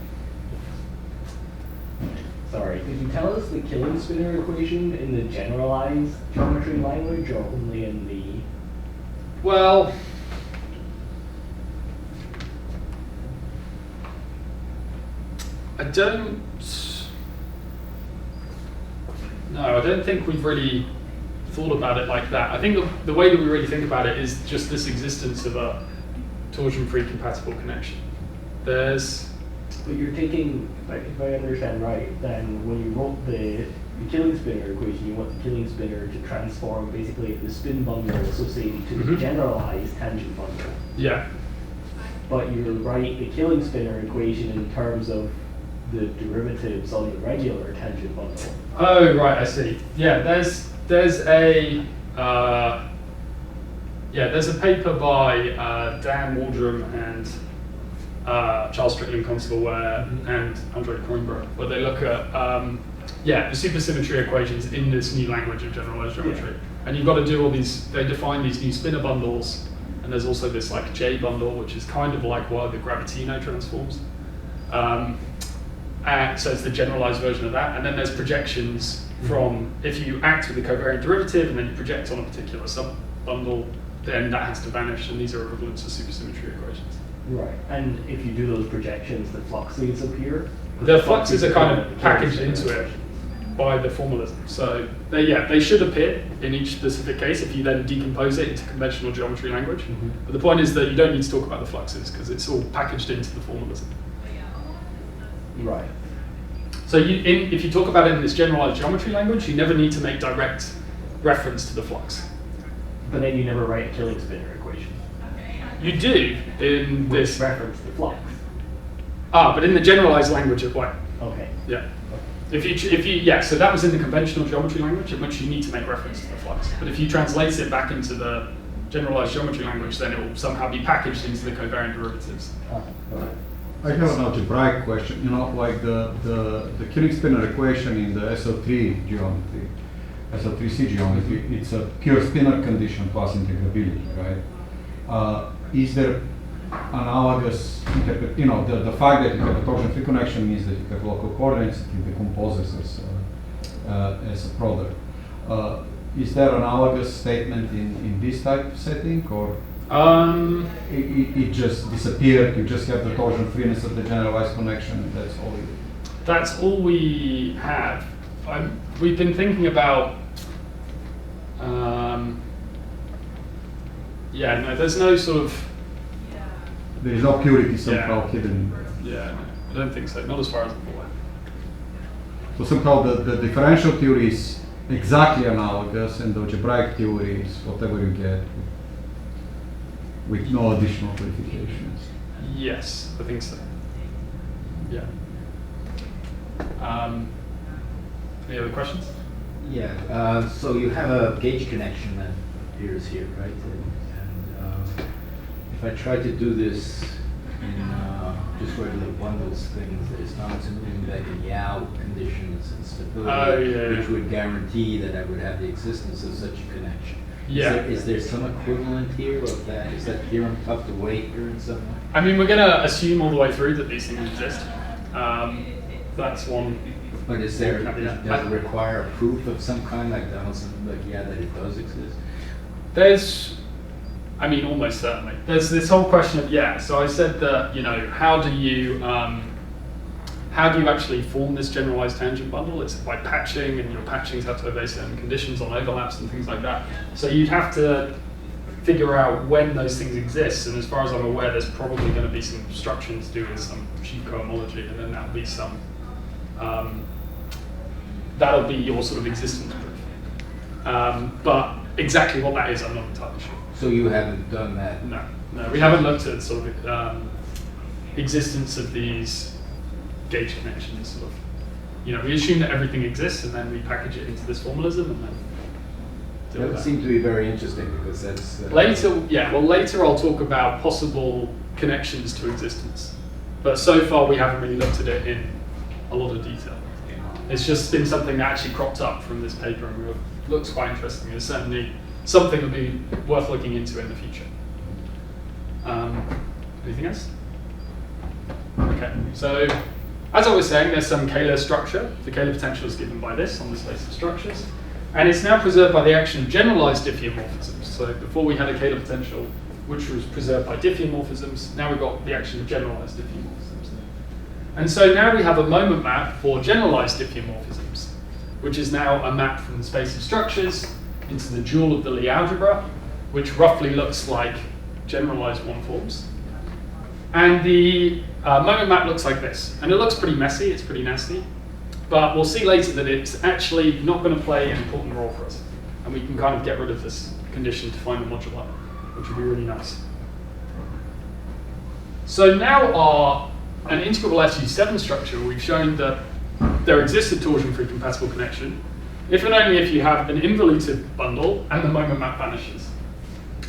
Speaker 1: Sorry, did you tell us the killing spinner equation in the generalized geometry language or only in the...
Speaker 2: Well, I don't think we've really thought about it like that. I think the way that we really think about it is just this existence of a torsion-free compatible connection. But
Speaker 1: you're taking, if I understand right, then when you wrote the killing spinner equation, you want the killing spinner to transform basically the spin bundle associated to the generalized tangent bundle.
Speaker 2: Yeah.
Speaker 1: But you write the killing spinner equation in terms of the derivatives on the regular tangent bundle.
Speaker 2: Oh, right, I see. Yeah, there's a paper by Dan Waldron and Charles Strickland Constable and Andre Coimbra, where they look at the supersymmetry equations in this new language of generalized geometry. Yeah. And you've got to do all these, they define these new spinor bundles, and there's also this like J bundle, which is kind of like what the Gravitino transforms. So it's the generalized version of that, and then there's projections from, if you act with the covariant derivative and then you project on a particular sub-bundle, then that has to vanish, and these are equivalent to supersymmetry equations.
Speaker 1: Right, and if you do those projections, the fluxes appear?
Speaker 2: The fluxes are kind of packaged into it by the formalism. So they should appear in each specific case if you then decompose it into conventional geometry language. But the point is that you don't need to talk about the fluxes because it's all packaged into the formalism.
Speaker 1: Right.
Speaker 2: So if you talk about it in this generalized geometry language, you never need to make direct reference to the flux.
Speaker 1: But then you never write a killing spinner equation.
Speaker 2: You do in this
Speaker 1: reference to flux.
Speaker 2: But in the generalized language of what?
Speaker 1: Okay.
Speaker 2: Yeah. So that was in the conventional geometry language in which you need to make reference to the flux. But if you translate it back into the generalized geometry language, then it will somehow be packaged into the covariant derivatives.
Speaker 1: Right.
Speaker 4: I have an algebraic question. You know, like the killing spinner equation in the SL3 geometry, SL3C geometry, it's a pure spinor condition plus integrability, right? Is there analogous, the fact that you have a torsion-free connection means that you have local coordinates that you decompose as a product. Is there analogous statement in this type of setting, or it just disappeared? You just have the torsion freeness of the generalized connection, and that's all you.
Speaker 2: That's all we have. We've been thinking about. There's no sort of.
Speaker 4: There is no purity somehow hidden.
Speaker 2: Yeah, no, I don't think so. Not as far as I'm aware.
Speaker 4: So somehow the differential theory is exactly analogous, and the algebraic theory is whatever you get with no additional verifications.
Speaker 2: Yes, I think so. Yeah. Any other questions?
Speaker 3: Yeah. So you have a gauge connection that appears here, right? And if I try to do this in just regular bundles things, there's not something like a Yao conditions and stability, which would guarantee that I would have the existence of such a connection.
Speaker 2: Yeah.
Speaker 3: Is there some equivalent here of that? Is that theorem tucked away here in some way?
Speaker 2: I mean, we're going to assume all the way through that these things exist. That's one.
Speaker 3: But does it require a proof of some kind, like Donaldson, that it does exist?
Speaker 2: Almost certainly. There's this whole question of, so I said that, how do you actually form this generalized tangent bundle? It's by patching, and your patchings have to obey certain conditions on overlaps and things like that. So you'd have to figure out when those things exist, and as far as I'm aware, there's probably going to be some obstruction to do with some sheaf cohomology, and then that'll be that'll be your sort of existence proof. But exactly what that is, I'm not entirely sure.
Speaker 3: So you haven't done that?
Speaker 2: No, we haven't looked at sort of existence of these gauge connections. Sort of, we assume that everything exists, and then we package it into this formalism, and then.
Speaker 3: That would seem to be very interesting because that's
Speaker 2: later I'll talk about possible connections to existence, but so far we haven't really looked at it in a lot of detail. It's just been something that actually cropped up from this paper, and it looks quite interesting. It's certainly something that would be worth looking into in the future. Anything else? Okay, so as I was saying, there's some Kähler structure. The Kähler potential is given by this on the space of structures. And it's now preserved by the action of generalized diffeomorphisms. So before we had a Kähler potential, which was preserved by diffeomorphisms. Now we've got the action of generalized diffeomorphisms. And so now we have a moment map for generalized diffeomorphisms, which is now a map from the space of structures into the dual of the Lie algebra, which roughly looks like generalized one-forms. And the moment map looks like this. And it looks pretty messy, it's pretty nasty. But we'll see later that it's actually not going to play an important role for us. And we can kind of get rid of this condition to find the moduli, which would be really nice. So now an integrable SU7 structure, we've shown that there exists a torsion-free compatible connection if and only if you have an involutive bundle and the moment map vanishes.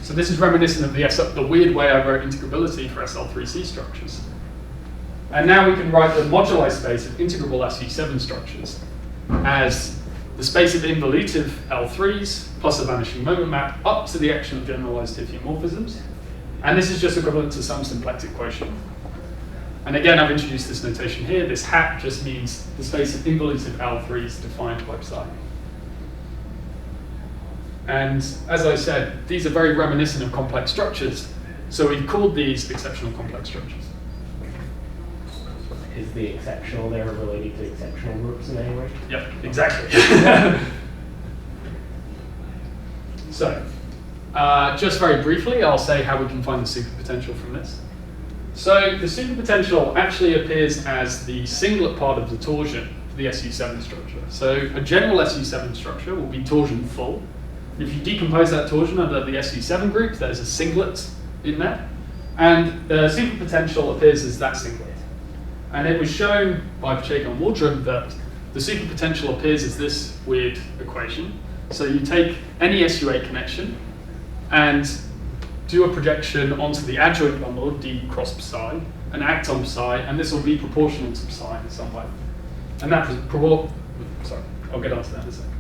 Speaker 2: So this is reminiscent of the weird way I wrote integrability for SL3C structures. And now we can write the moduli space of integrable SU7 structures as the space of involutive L3s plus a vanishing moment map up to the action of generalized diffeomorphisms. And this is just equivalent to some symplectic quotient. And again, I've introduced this notation here. This hat just means the space of involutive L3s defined by psi. And as I said, these are very reminiscent of complex structures. So we've called these exceptional complex structures.
Speaker 1: Is the exceptional there related to exceptional groups in any way?
Speaker 2: Yep, exactly. So, just very briefly, I'll say how we can find the superpotential from this. So the superpotential actually appears as the singlet part of the torsion for the SU7 structure. So a general SU7 structure will be torsion full. If you decompose that torsion under the SU7 group, there's a singlet in there. And the superpotential appears as that singlet. And it was shown by Pacheco and Waldron that the superpotential appears as this weird equation. So you take any SU8 connection and do a projection onto the adjoint bundle of D cross psi and act on psi, and this will be proportional to psi in some way. And that sorry, I'll get onto that in a second.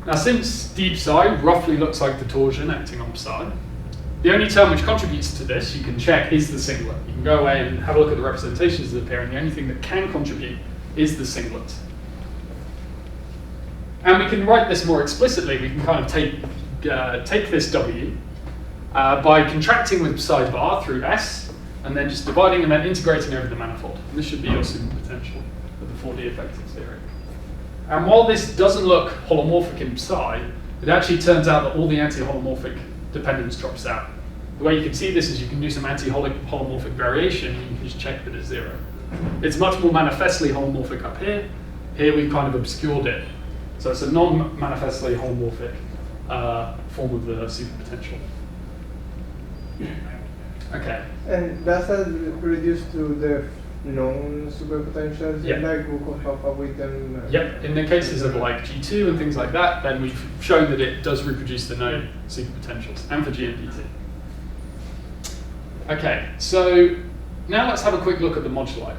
Speaker 2: Now, since D psi roughly looks like the torsion acting on psi, the only term which contributes to this, you can check, is the singlet. You can go away and have a look at the representations that appear, and the only thing that can contribute is the singlet. And we can write this more explicitly. We can kind of take this W by contracting with psi bar through S, and then just dividing and then integrating over the manifold. And this should be your superpotential of the 4D effective theory. And while this doesn't look holomorphic in psi, it actually turns out that all the anti-holomorphic dependence drops out. The way you can see this is you can do some anti-holomorphic variation, and you can just check that it's 0. It's much more manifestly holomorphic up here. Here we've kind of obscured it. So it's a non-manifestly holomorphic form of the superpotential. Okay.
Speaker 5: And that's reduced to the non-superpotentials,
Speaker 2: yeah.
Speaker 5: Like we could help out with them.
Speaker 2: Yep, in the cases of like G2 and things like that, then we've shown that it does reproduce the known superpotentials, and for G and DT. Okay, so now let's have a quick look at the moduli.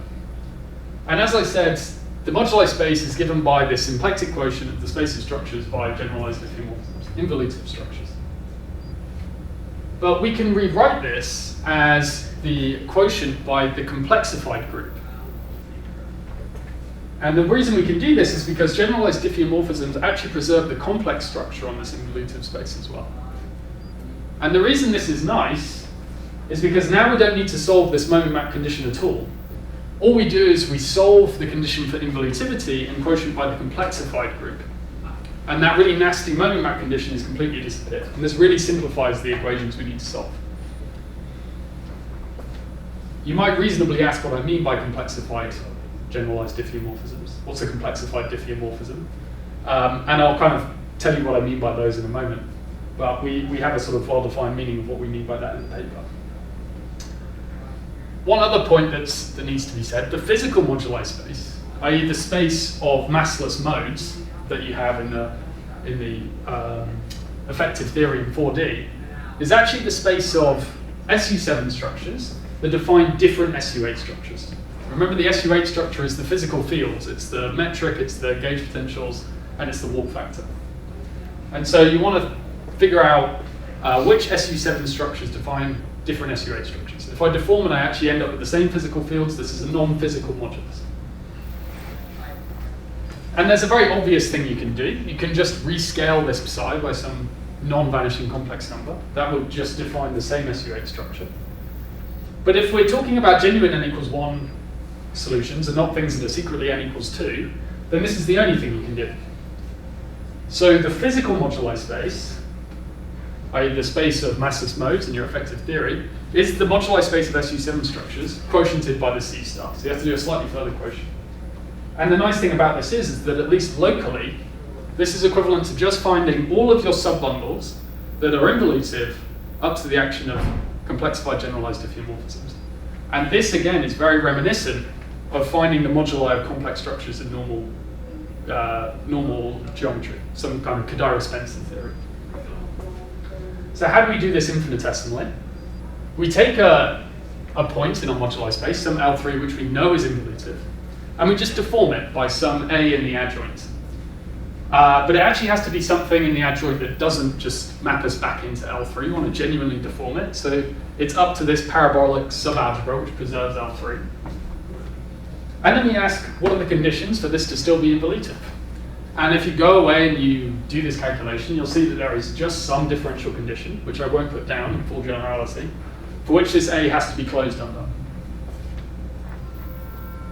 Speaker 2: And as I said, the moduli space is given by the symplectic quotient of the space of structures by generalized diffeomorphisms, involutive structures. But we can rewrite this as the quotient by the complexified group. And the reason we can do this is because generalized diffeomorphisms actually preserve the complex structure on this involutive space as well. And the reason this is nice is because now we don't need to solve this moment map condition at all. All we do is we solve the condition for involutivity and quotient by the complexified group. And that really nasty moment map condition is completely disappeared. And this really simplifies the equations we need to solve. You might reasonably ask what I mean by complexified generalized diffeomorphisms. What's a complexified diffeomorphism? And I'll kind of tell you what I mean by those in a moment. But we have a sort of well-defined meaning of what we mean by that in the paper. One other point that needs to be said, the physical moduli space, i.e. the space of massless modes that you have in the effective theory in 4D, is actually the space of SU7 structures that define different SU8 structures. Remember, the SU8 structure is the physical fields. It's the metric, it's the gauge potentials, and it's the warp factor. And so you want to figure out which SU7 structures define different SU8 structures. If I deform it, I actually end up with the same physical fields. This is a non-physical modulus. And there's a very obvious thing you can do. You can just rescale this psi by some non-vanishing complex number. That will just define the same SU8 structure. But if we're talking about genuine n equals 1 solutions and not things that are secretly n equals 2, then this is the only thing you can do. So the physical moduli space, i.e. the space of massless modes in your effective theory, is the moduli space of SU7 structures, quotiented by the C star. So you have to do a slightly further quotient. And the nice thing about this is that at least locally, this is equivalent to just finding all of your subbundles that are involutive up to the action of complexified generalized diffeomorphisms. And this, again, is very reminiscent of finding the moduli of complex structures in normal geometry, some kind of Kodaira-Spencer theory. So how do we do this infinitesimally? We take a point in our moduli space, some L3 which we know is involutive, and we just deform it by some A in the adjoint. But it actually has to be something in the adjoint that doesn't just map us back into L3. We want to genuinely deform it. So it's up to this parabolic subalgebra which preserves L3. And then we ask, what are the conditions for this to still be involutive? And if you go away and you do this calculation, you'll see that there is just some differential condition, which I won't put down in full generality, for which this A has to be closed under.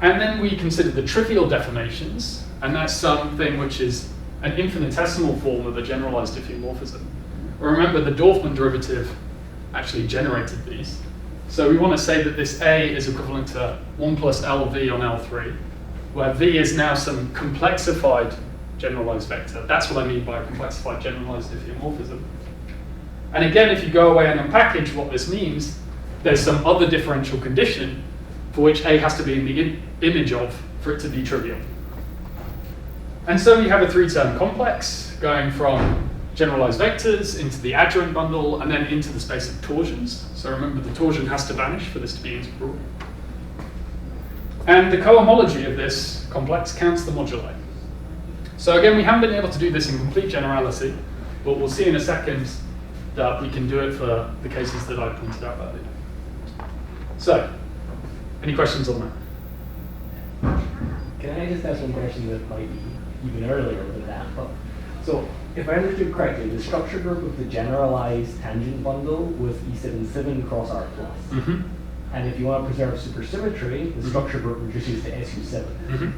Speaker 2: And then we consider the trivial deformations, and that's something which is an infinitesimal form of a generalized diffeomorphism. Remember, the Dorfman derivative actually generated these. So we want to say that this A is equivalent to 1 plus LV on L3, where V is now some complexified generalized vector. That's what I mean by a complexified generalized diffeomorphism. And again, if you go away and unpackage what this means, there's some other differential condition for which A has to be in the image of for it to be trivial. And so we have a 3-term complex going from generalized vectors into the adjoint bundle and then into the space of torsions. So remember, the torsion has to vanish for this to be integral. And the cohomology of this complex counts the moduli. So again, we haven't been able to do this in complete generality, but we'll see in a second that we can do it for the cases that I pointed out earlier. So, any questions on that?
Speaker 1: Can I just ask one question that might be even earlier than that? But, so, if I understood correctly, the structure group of the generalized tangent bundle with E77 cross R plus. Mm-hmm. And if you want to preserve supersymmetry, the structure group reduces to SU7. Mm-hmm.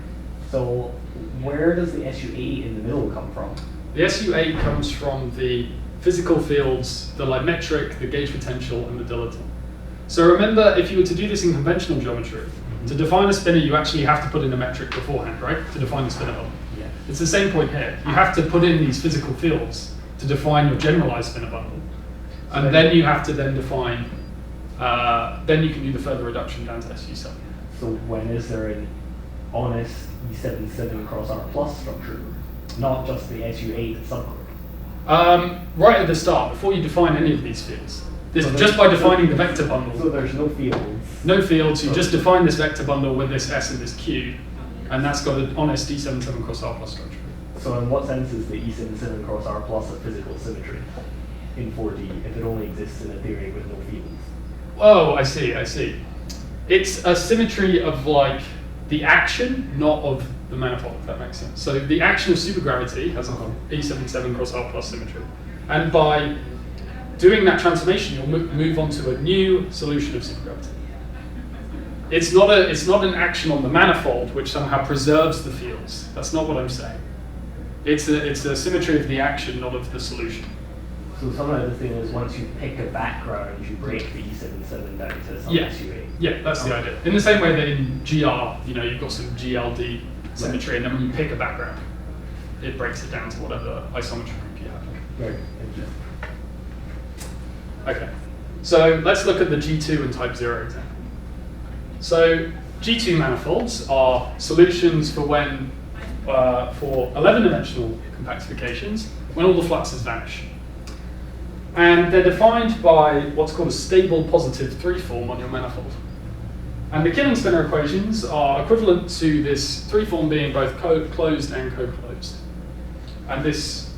Speaker 1: So where does the SU8 in the middle come from?
Speaker 2: The SU8 comes from the physical fields, the line metric, the gauge potential, and the dilaton. So remember, if you were to do this in conventional geometry, to define a spinner, you actually have to put in a metric beforehand, right? To define the spinner bundle. Yeah. It's the same point here. You have to put in these physical fields to define your generalized spinner bundle. And then you have to then define, then you can do the further reduction down to SU7.
Speaker 1: So when is there an honest E77 cross R plus structure, not just the SU8 subgroup?
Speaker 2: Right at the start, before you define any of these fields. This, so just by defining the vector bundle.
Speaker 1: So there's no fields?
Speaker 2: No fields, you just define this vector bundle with this S and this Q, and that's got an honest E77 cross R plus structure.
Speaker 1: So in what sense is the E77 cross R plus a physical symmetry in 4D if it only exists in a theory with no fields?
Speaker 2: Oh, I see. It's a symmetry of like the action, not of the manifold, if that makes sense. So the action of supergravity has an E77 cross R plus symmetry. And by doing that transformation, you'll move on to a new solution of supergravity. It's not an action on the manifold which somehow preserves the fields. That's not what I'm saying. It's a symmetry of the action, not of the solution.
Speaker 1: So some of the thing is once you pick a background, you break the E77 down to some SU8.
Speaker 2: Yeah, that's the idea. In the same way that in GR, you've got some GLD symmetry, and then when you pick a background, it breaks it down to whatever isometry group you have.
Speaker 1: Right.
Speaker 2: Okay, so let's look at the G2 and type 0 example. So G2 manifolds are solutions for when, for 11-dimensional compactifications, when all the fluxes vanish. And they're defined by what's called a stable positive 3 form on your manifold. And the Killing spinner equations are equivalent to this 3 form being both closed and co-closed. And this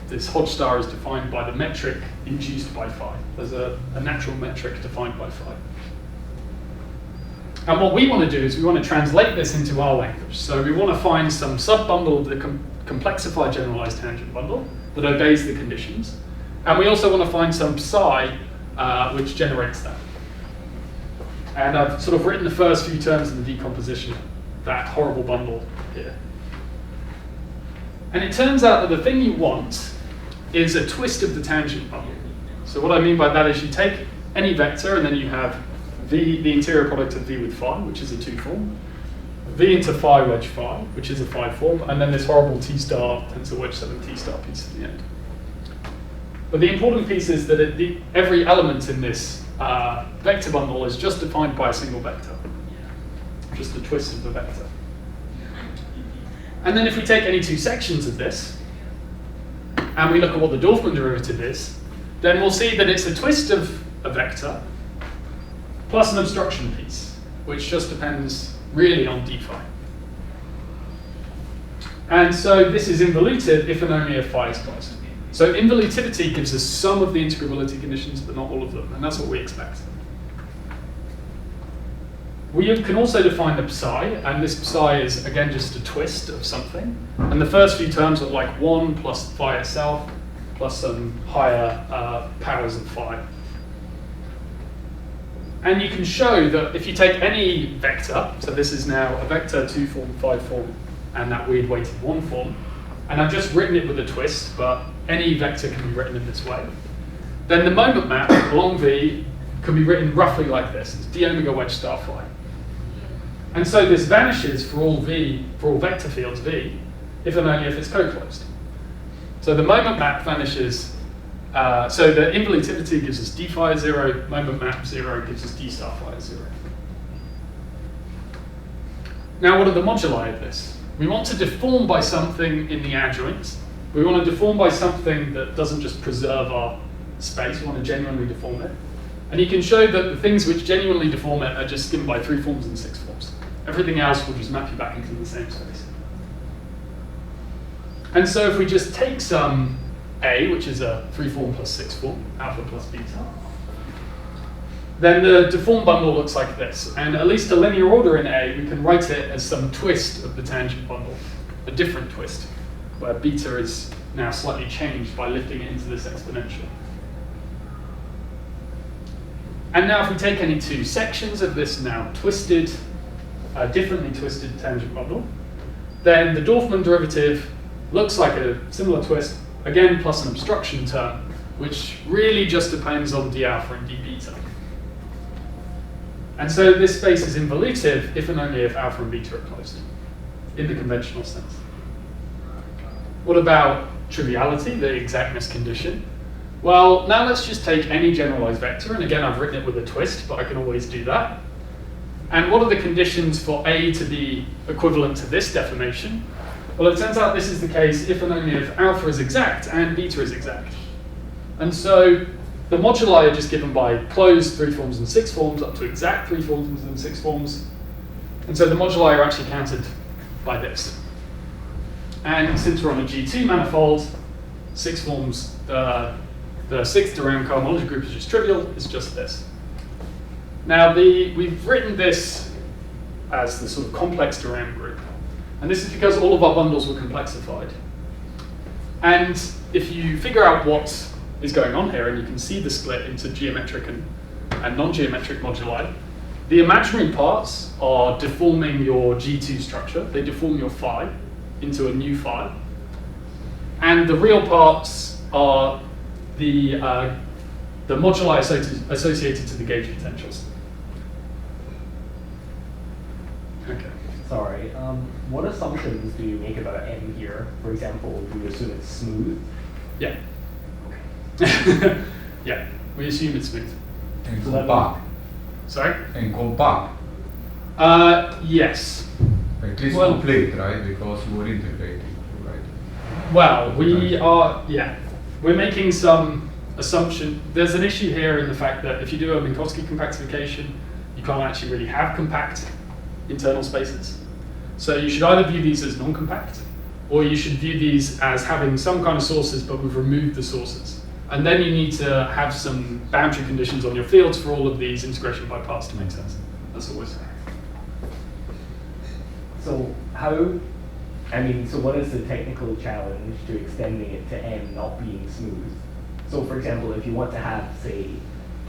Speaker 2: this Hodge star is defined by the metric induced by phi. There's a natural metric defined by phi. And what we want to do is we want to translate this into our language. So we want to find some sub-bundle of the complexify generalized tangent bundle that obeys the conditions. And we also want to find some psi which generates that. And I've sort of written the first few terms in the decomposition of that horrible bundle here. And it turns out that the thing you want is a twist of the tangent bundle. So what I mean by that is you take any vector and then you have v, the interior product of v with phi, which is a 2 form, v into phi wedge phi, which is a 5 form, and then this horrible t star tensor wedge 7 t star piece at the end. But the important piece is that every element in this vector bundle is just defined by a single vector, just the twist of the vector. And then if we take any two sections of this, and we look at what the Dorfman derivative is, then we'll see that it's a twist of a vector plus an obstruction piece, which just depends really on d phi. And so this is involutive if and only if phi is closed. So involutivity gives us some of the integrability conditions, but not all of them, and that's what we expect. We can also define the psi, and this psi is, again, just a twist of something. And the first few terms are like 1 plus phi itself, plus some higher powers of phi. And you can show that if you take any vector, so this is now a vector 2 form, 5 form, and that weird weighted 1 form, and I've just written it with a twist, but any vector can be written in this way, then the moment map along V can be written roughly like this. It's d omega wedge star phi. And so this vanishes for all V, for all vector fields V, if and only if it's co-closed. So the moment map vanishes, so the involutivity gives us d phi 0, moment map 0 gives us d star phi 0. Now what are the moduli of this? We want to deform by something in the adjoint. We want to deform by something that doesn't just preserve our space, we want to genuinely deform it. And you can show that the things which genuinely deform it are just skimmed by 3 forms and 6 forms. Everything else will just map you back into the same space. And so if we just take some A, which is a 3 form plus 6 form, alpha plus beta, then the deformed bundle looks like this. And at least a linear order in A, we can write it as some twist of the tangent bundle, a different twist, where beta is now slightly changed by lifting it into this exponential. And now if we take any two sections of this now twisted, differently twisted tangent bundle, then the Dorfman derivative looks like a similar twist, again plus an obstruction term, which really just depends on d alpha and d beta. And so this space is involutive if and only if alpha and beta are closed, in the conventional sense. What about triviality, the exactness condition? Well, now let's just take any generalized vector, and again I've written it with a twist, but I can always do that. And what are the conditions for A to be equivalent to this deformation? Well, it turns out this is the case if and only if alpha is exact and beta is exact. And so the moduli are just given by closed 3 forms and 6 forms up to exact 3 forms and 6 forms. And so the moduli are actually counted by this. And since we're on a G2 manifold, 6 forms, the 6th de Rham cohomology group is just trivial, it's just this. Now we've written this as the sort of complex de Rham group. And this is because all of our bundles were complexified. And if you figure out what is going on here, and you can see the split into geometric and non-geometric moduli, the imaginary parts are deforming your G2 structure. They deform your phi into a new phi. And the real parts are the moduli associated to the gauge potentials. Okay.
Speaker 1: Sorry, what assumptions do you make about M here? For example, do you assume it's smooth?
Speaker 2: Yeah.
Speaker 1: Okay.
Speaker 2: Yeah, we assume it's smooth.
Speaker 4: And
Speaker 1: So that
Speaker 4: compact.
Speaker 2: Sorry?
Speaker 4: And compact.
Speaker 2: Yes.
Speaker 4: At least
Speaker 2: Well-
Speaker 4: complete, right? Because we're integrating, right?
Speaker 2: Well, we are, yeah. We're making some assumption. There's an issue here in the fact that if you do a Minkowski compactification, you can't actually really have compact internal spaces. So you should either view these as non-compact, or you should view these as having some kind of sources, but we've removed the sources. And then you need to have some boundary conditions on your fields for all of these integration by parts to make sense. That's always.
Speaker 1: So so what is the technical challenge to extending it to M not being smooth? So for example, if you want to have, say,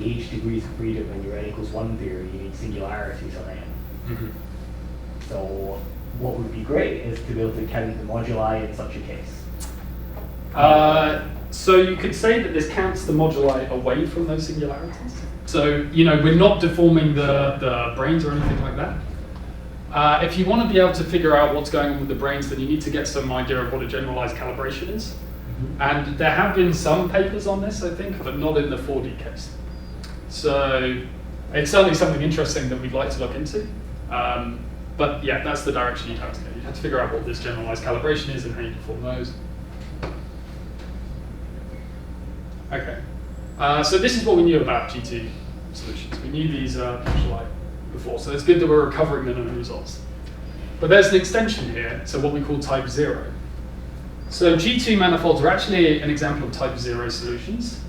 Speaker 1: gauge degrees of freedom in your n=1 theory, you need singularities on M.
Speaker 2: Mm-hmm.
Speaker 1: So what would be great is to be able to count the moduli in such a case.
Speaker 2: So you could say that this counts the moduli away from those singularities. So, we're not deforming the branes or anything like that. If you want to be able to figure out what's going on with the branes, then you need to get some idea of what a generalized calibration is. Mm-hmm. And there have been some papers on this, I think, but not in the 4D case. So it's certainly something interesting that we'd like to look into. But yeah, that's the direction you'd have to go. You'd have to figure out what this generalized calibration is and how you perform those. Okay. So this is what we knew about G2 solutions. We knew these moduli before, so it's good that we're recovering the known results. But there's an extension here, so what we call type 0. So G2 manifolds are actually an example of type 0 solutions.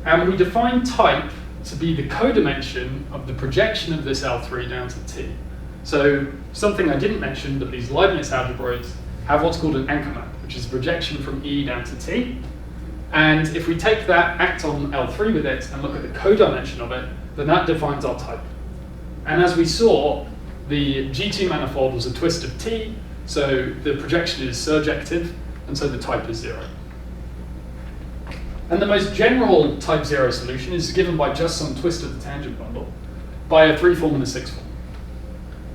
Speaker 2: And we define type to be the codimension of the projection of this L3 down to T. So something I didn't mention, but these Leibniz algebroids have what's called an anchor map, which is a projection from E down to T. And if we take that, act on L3 with it, and look at the codimension of it, then that defines our type. And as we saw, the G2 manifold was a twist of T, so the projection is surjective, and so the type is 0. And the most general type 0 solution is given by just some twist of the tangent bundle by a 3 form and a 6 form.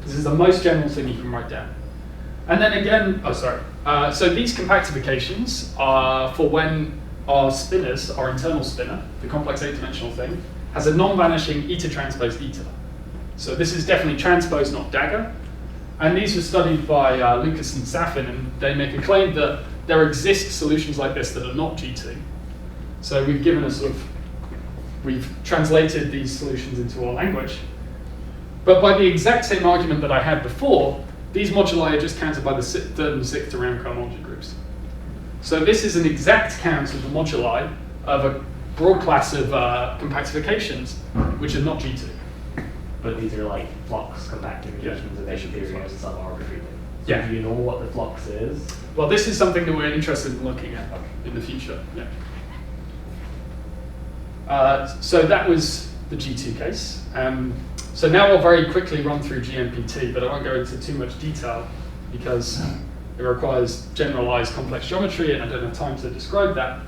Speaker 2: This is the most general thing you can write down. And then again, so these compactifications are for when our spinners, our internal spinner, the complex 8-dimensional thing, has a non-vanishing eta transpose eta. So this is definitely transpose, not dagger. And these were studied by Lucas and Safin, and they make a claim that there exist solutions like this that are not G2. So we've given we've translated these solutions into our language. But by the exact same argument that I had before, these moduli are just counted by the 3rd and 6th around cohomology groups. So this is an exact count of the moduli of a broad class of compactifications, which are not G2.
Speaker 1: But these are like flux compactifications of H theory and some arbitrary thing. So
Speaker 2: Yeah.
Speaker 1: do you know what the flux is?
Speaker 2: Well, this is something that we're interested in looking at in the future. Yeah. So that was the G2 case. So now I'll very quickly run through GMPT, but I won't go into too much detail because it requires generalized complex geometry, and I don't have time to describe that.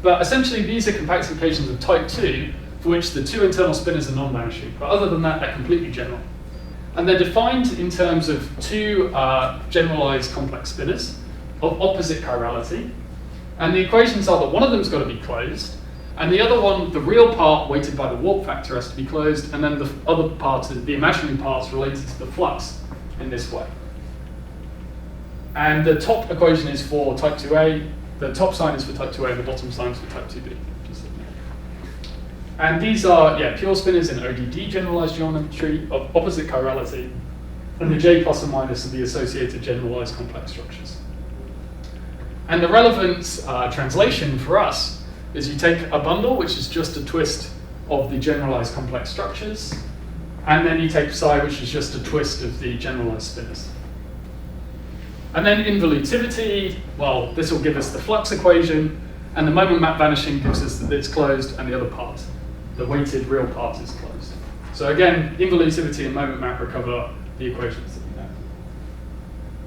Speaker 2: But essentially, these are compactifications of type 2, for which the 2 internal spinners are non-vanishing. But other than that, they're completely general. And they're defined in terms of 2 generalized complex spinners of opposite chirality. And the equations are that one of them's got to be closed, and the other one, the real part weighted by the warp factor, has to be closed, and then the other part, the imaginary parts, related to the flux in this way. And the top equation is for type 2a, the top sign is for type 2a, and the bottom sign is for type 2b. And these are pure spinners in ODD generalized geometry of opposite chirality, and the J plus or minus of the associated generalized complex structures. And the relevant translation for us is you take a bundle, which is just a twist of the generalized complex structures, and then you take psi, which is just a twist of the generalized spinners. And then involutivity, well, this will give us the flux equation, and the moment map vanishing gives us that it's closed, and the other part, the weighted real part, is closed. So again, involutivity and moment map recover the equations that we know.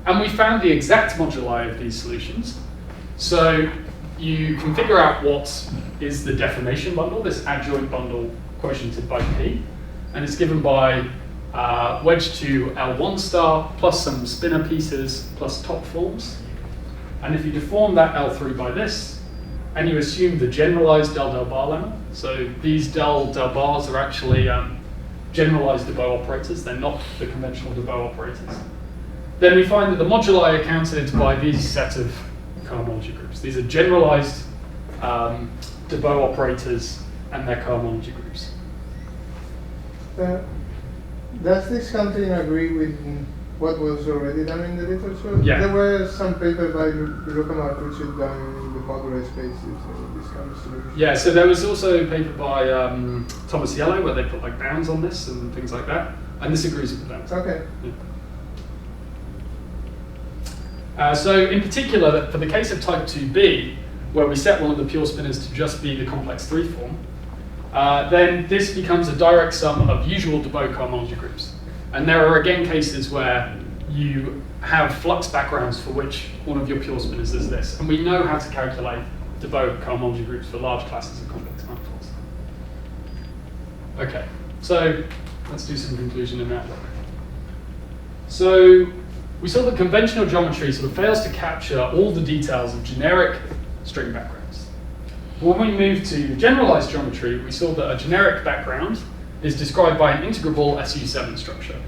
Speaker 2: And we found the exact moduli of these solutions. So you can figure out what is the deformation bundle, this adjoint bundle quotiented by P, and it's given by wedge to L1 star plus some spinner pieces plus top forms. And if you deform that L3 by this, and you assume the generalized del-del bar lemma, so these del-del bars are actually generalized de Bow operators, they're not the conventional de Bow operators, then we find that the moduli are counted by these set of cohomology groups. These are generalized de Bow operators and their cohomology groups.
Speaker 5: Does this counting agree with what was already done in the literature.
Speaker 2: Yeah.
Speaker 5: There were some papers by Lukamar which had done in the Moduli Space using this kind of solution.
Speaker 2: Yeah, so there was also a paper by Thomas Yellow where they put like bounds on this and things like that, and this agrees with the bounds.
Speaker 5: Okay.
Speaker 2: Yeah. So in particular, for the case of type 2b, where we set one of the pure spinors to just be the complex 3 form, then this becomes a direct sum of usual de Bow cohomology groups. And there are again cases where you have flux backgrounds for which one of your pure spinors is this. And we know how to calculate de Bow cohomology groups for large classes of complex manifolds. Okay, so let's do some conclusion in that. So we saw that conventional geometry sort of fails to capture all the details of generic string backgrounds. When we moved to generalized geometry, we saw that a generic background is described by an integrable SU7 structure.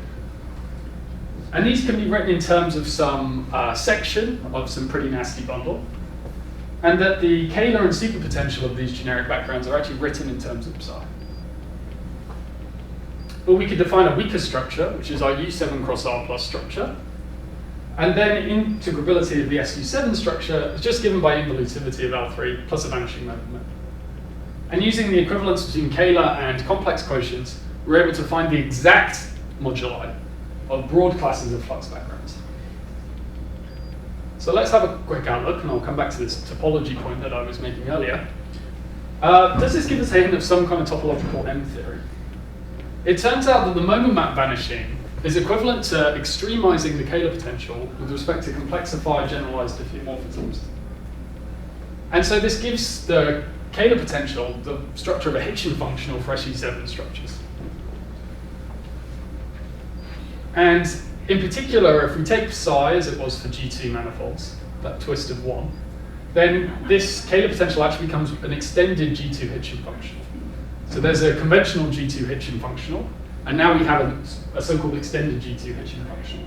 Speaker 2: And these can be written in terms of some section of some pretty nasty bundle, and that the scalar and superpotential of these generic backgrounds are actually written in terms of psi. But we could define a weaker structure, which is our U7 cross R plus structure, and then integrability of the SU7 structure is just given by involutivity of L3 plus a vanishing moment. And using the equivalence between scalar and complex quotients, we're able to find the exact moduli of broad classes of flux backgrounds. So let's have a quick outlook, and I'll come back to this topology point that I was making earlier. Does this give us a hint of some kind of topological M theory? It turns out that the moment map vanishing is equivalent to extremizing the scalar potential with respect to complexified generalized diffeomorphisms. And so this gives the scalar potential the structure of a Hitchin functional for SU7 structures. And in particular, if we take psi as it was for G2 manifolds, that twist of 1, then this scalar potential actually becomes an extended G2 Hitchin functional. So there's a conventional G2 Hitchin functional, and now we have a so-called extended G2 Hitchin functional.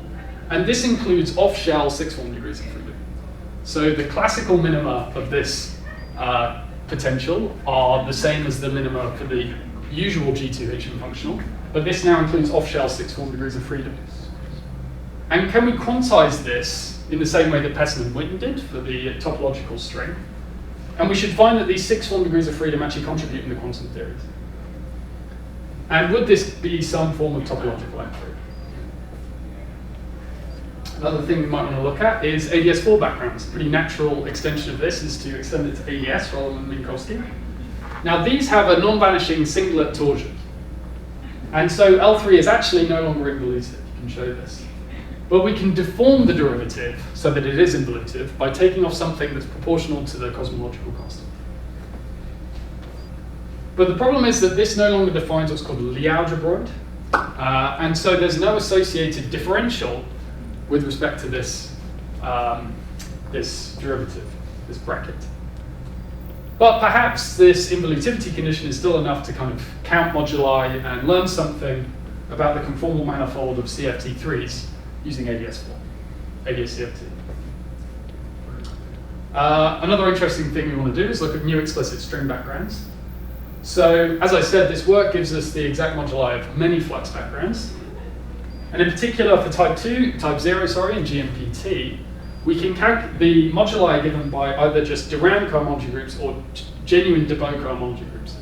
Speaker 2: And this includes off-shell 6 form degrees of freedom. So the classical minima of this potential are the same as the minima for the usual G2 Hitchin functional, but this now includes off-shell 6 form degrees of freedom. And can we quantize this in the same way that Pesson and Witten did for the topological string? And we should find that these 6 form degrees of freedom actually contribute in the quantum theories. And would this be some form of topological entry? Another thing we might want to look at is ADS4 backgrounds. A pretty natural extension of this is to extend it to ADS rather than Minkowski. Now these have a non-vanishing singlet torsion. And so L3 is actually no longer involutive. You can show this. But we can deform the derivative so that it is involutive by taking off something that's proportional to the cosmological constant. But the problem is that this no longer defines what's called a Lie algebroid. And so there's no associated differential with respect to this, this derivative, this bracket. But perhaps this involutivity condition is still enough to kind of count moduli and learn something about the conformal manifold of CFT3s using ADS4, ADS-CFT. Another interesting thing we want to do is look at new explicit string backgrounds. So, as I said, this work gives us the exact moduli of many flux backgrounds. And in particular, for type 0, and GMPT, we can count the moduli given by either just de Rham cohomology groups or genuine de Bow cohomology groups.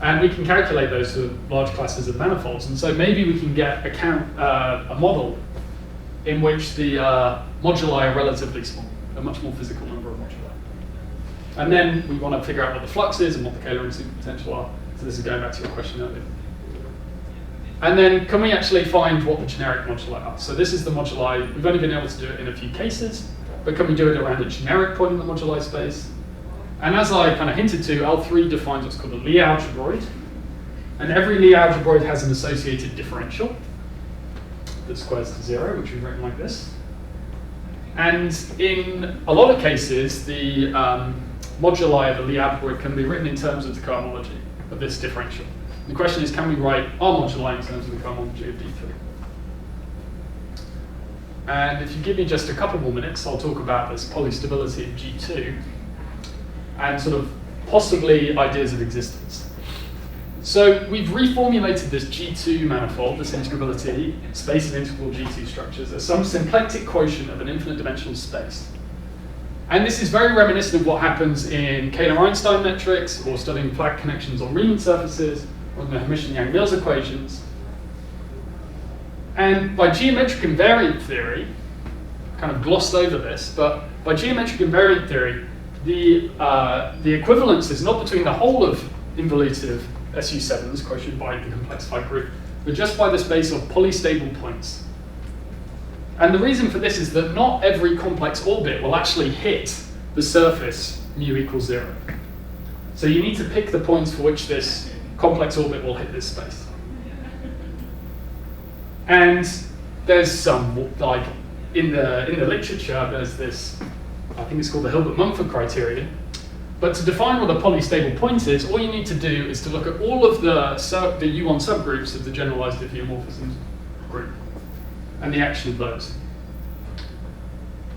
Speaker 2: And we can calculate those for large classes of manifolds. And so maybe we can get a model in which the moduli are relatively small, a much more physical number of moduli. And then we want to figure out what the flux is and what the scalar and superpotential are. So this is going back to your question earlier. And then can we actually find what the generic moduli are? So this is the moduli. We've only been able to do it in a few cases, but can we do it around a generic point in the moduli space? And as I kind of hinted to, L3 defines what's called a Lie algebroid. And every Lie algebroid has an associated differential that squares to 0, which we've written like this. And in a lot of cases, the moduli of the Lie algebroid can be written in terms of the cohomology of this differential. The question is, can we write our moduli in terms of the cohomology of D3? And if you give me just a couple more minutes, I'll talk about this polystability of G2 and sort of possibly ideas of existence. So we've reformulated this G2 manifold, this integrability space of integrable G2 structures, as some symplectic quotient of an infinite dimensional space. And this is very reminiscent of what happens in Kähler-Einstein metrics, or studying flat connections on Riemann surfaces, or in the Hermitian-Yang-Mills equations. And by geometric invariant theory, I kind of glossed over this, but by geometric invariant theory, the equivalence is not between the whole of involutive SU7s, quotient by the complexified group, but just by the space of polystable points. And the reason for this is that not every complex orbit will actually hit the surface mu equals 0. So you need to pick the points for which this complex orbit will hit this space. And there's some, like, in the literature, there's this, I think it's called the Hilbert-Mumford criterion. But to define what a polystable point is, all you need to do is to look at all of the U1 subgroups of the generalized diffeomorphisms group and the action of those.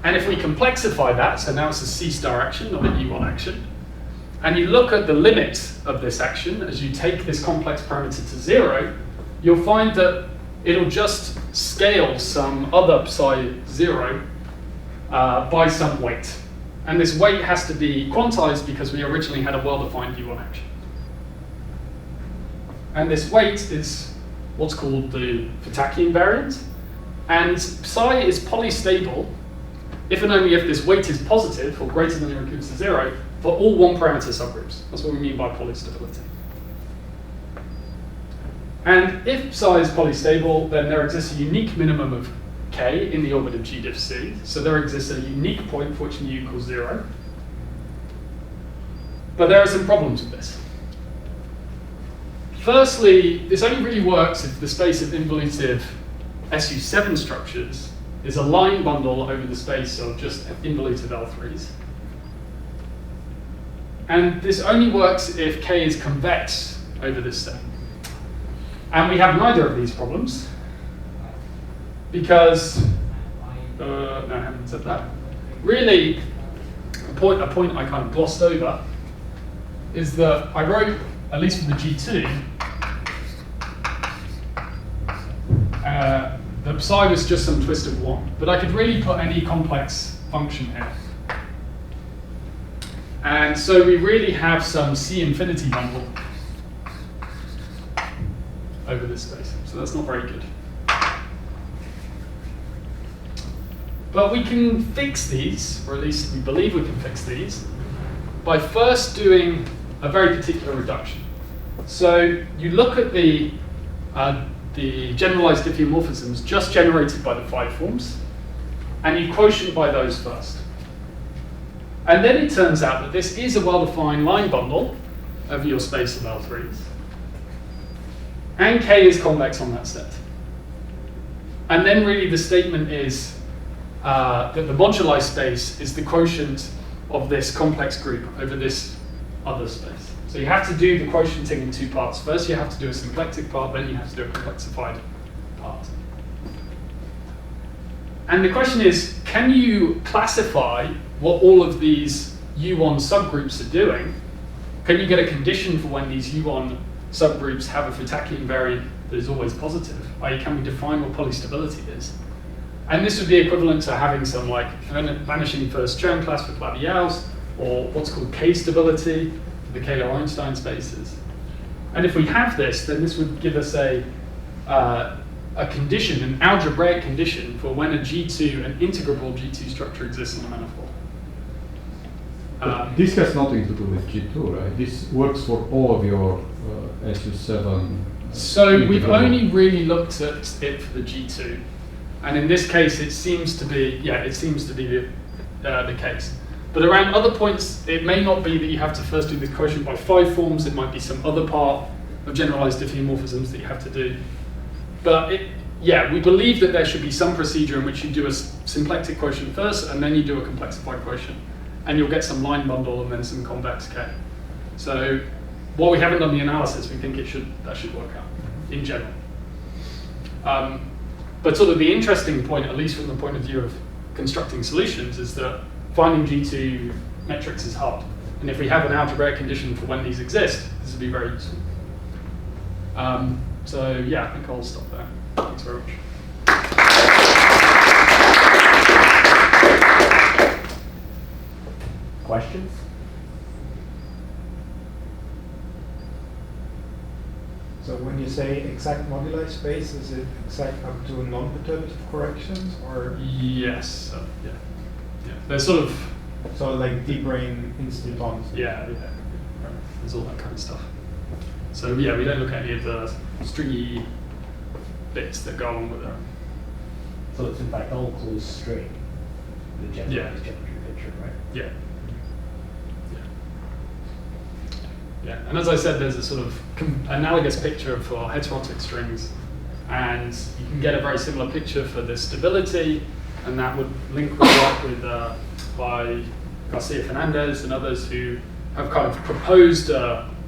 Speaker 2: And if we complexify that, so now it's a C star action, not a U1 action, and you look at the limit of this action as you take this complex parameter to 0, you'll find that it'll just scale some other psi 0 by some weight. And this weight has to be quantized because we originally had a well-defined U1 action. And this weight is what's called the Fataki invariant. And psi is polystable if and only if this weight is positive or greater than or equal to 0 for all one-parameter subgroups. That's what we mean by polystability. And if psi is polystable, then there exists a unique minimum of k in the orbit of G diff C. So there exists a unique point for which mu equals 0. But there are some problems with this. Firstly, this only really works if the space of involutive SU7 structures is a line bundle over the space of just involutive L3s. And this only works if k is convex over this set. And we have neither of these problems. Because, no, I haven't said that. Really, a point I kind of glossed over is that I wrote, at least for the G2, the psi was just some twist of 1. But I could really put any complex function here. And so we really have some C infinity bundle over this space. So that's not very good. But we can fix these, or at least we believe we can fix these, by first doing a very particular reduction. So you look at the generalized diffeomorphisms just generated by the 5 forms, and you quotient by those first. And then it turns out that this is a well-defined line bundle over your space of L3s, and K is convex on that set. And then really the statement is that the moduli space is the quotient of this complex group over this other space. So you have to do the quotienting in 2 parts. First you have to do a symplectic part, then you have to do a complexified part. And the question is, can you classify what all of these U1 subgroups are doing? Can you get a condition for when these U1 subgroups have a Fataki invariant that is always positive? I.e., can we define what polystability is? And this would be equivalent to having some like vanishing first Chern class for Claviaus, or what's called K-stability for the Kähler-Einstein spaces. And if we have this, then this would give us a condition, an algebraic condition for when a G2, an integrable G2 structure exists in a manifold.
Speaker 4: This has nothing to do with G2, right? This works for all of your SU7.
Speaker 2: So we've only really looked at it for the G2. And in this case, it seems to be, the case. But around other points, it may not be that you have to first do the quotient by 5 forms. It might be some other part of generalized diffeomorphisms that you have to do. But we believe that there should be some procedure in which you do a symplectic quotient first, and then you do a complexified quotient. And you'll get some line bundle and then some convex K. So while we haven't done the analysis, we think that should work out in general. But sort of the interesting point, at least from the point of view of constructing solutions, is that finding G2 metrics is hard. And if we have an algebraic condition for when these exist, this would be very useful. So yeah, I think I'll stop there. Thanks very much.
Speaker 1: Questions?
Speaker 6: So when you say exact moduli space, is it exact up to non-perturbative corrections, or?
Speaker 2: Yes. Yeah. There's sort of.
Speaker 6: So like D-brane instantons?
Speaker 2: Yeah. There's all that kind of stuff. So yeah, we don't look at any of the stringy bits that go along with it.
Speaker 1: So it's in fact all closed string, the generalized geometry picture, right?
Speaker 2: Yeah. Yeah, and as I said, there's a sort of analogous picture for heterotic strings, and you can get a very similar picture for the stability, and that would link with work with by Garcia Fernandez and others who have kind of proposed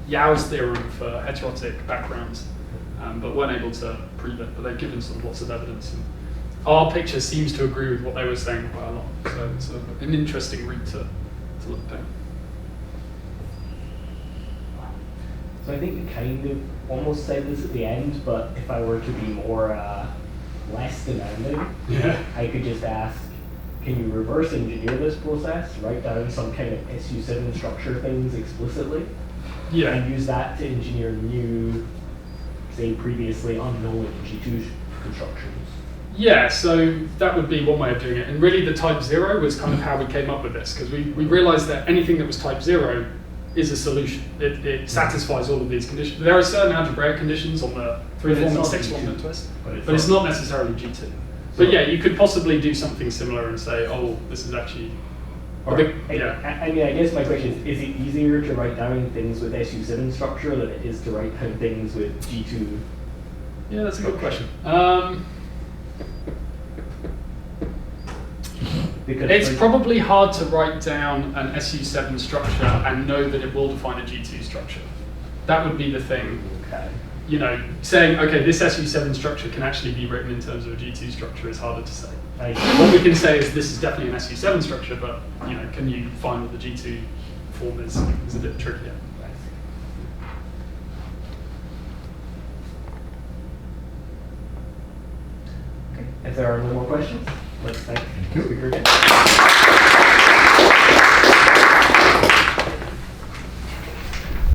Speaker 2: Yau's theorem for heterotic backgrounds, but weren't able to prove it. But they've given sort of lots of evidence. And our picture seems to agree with what they were saying quite a lot. So it's an interesting route to look down.
Speaker 1: So I think you kind of almost said this at the end, but if I were to be more less demanding, I could just ask, can you reverse engineer this process, write down some kind of SU7 structure things explicitly, and use that to engineer new, say, previously unknown G2 constructions?
Speaker 2: Yeah, so that would be one way of doing it. And really the type 0 was kind of how we came up with this, because we realized that anything that was type 0 is a solution. It satisfies all of these conditions. There are certain algebraic conditions on the 3 form and 6 form twist, but it's not necessarily G2. But yeah, you could possibly do something similar and say, oh, this is actually...
Speaker 1: I mean, I guess my question is it easier to write down things with SU7 structure than it is to write down things with G2?
Speaker 2: Yeah, that's a good question. It's probably hard to write down an SU7 structure and know that it will define a G2 structure. That would be the thing.
Speaker 1: Okay.
Speaker 2: You know, saying, okay, this SU7 structure can actually be written in terms of a G2 structure is harder to say. What we can say is this is definitely an SU7 structure, but you know, can you find what the G2 form is a bit trickier.
Speaker 1: Okay. If there are no more questions, let's thank the speaker again.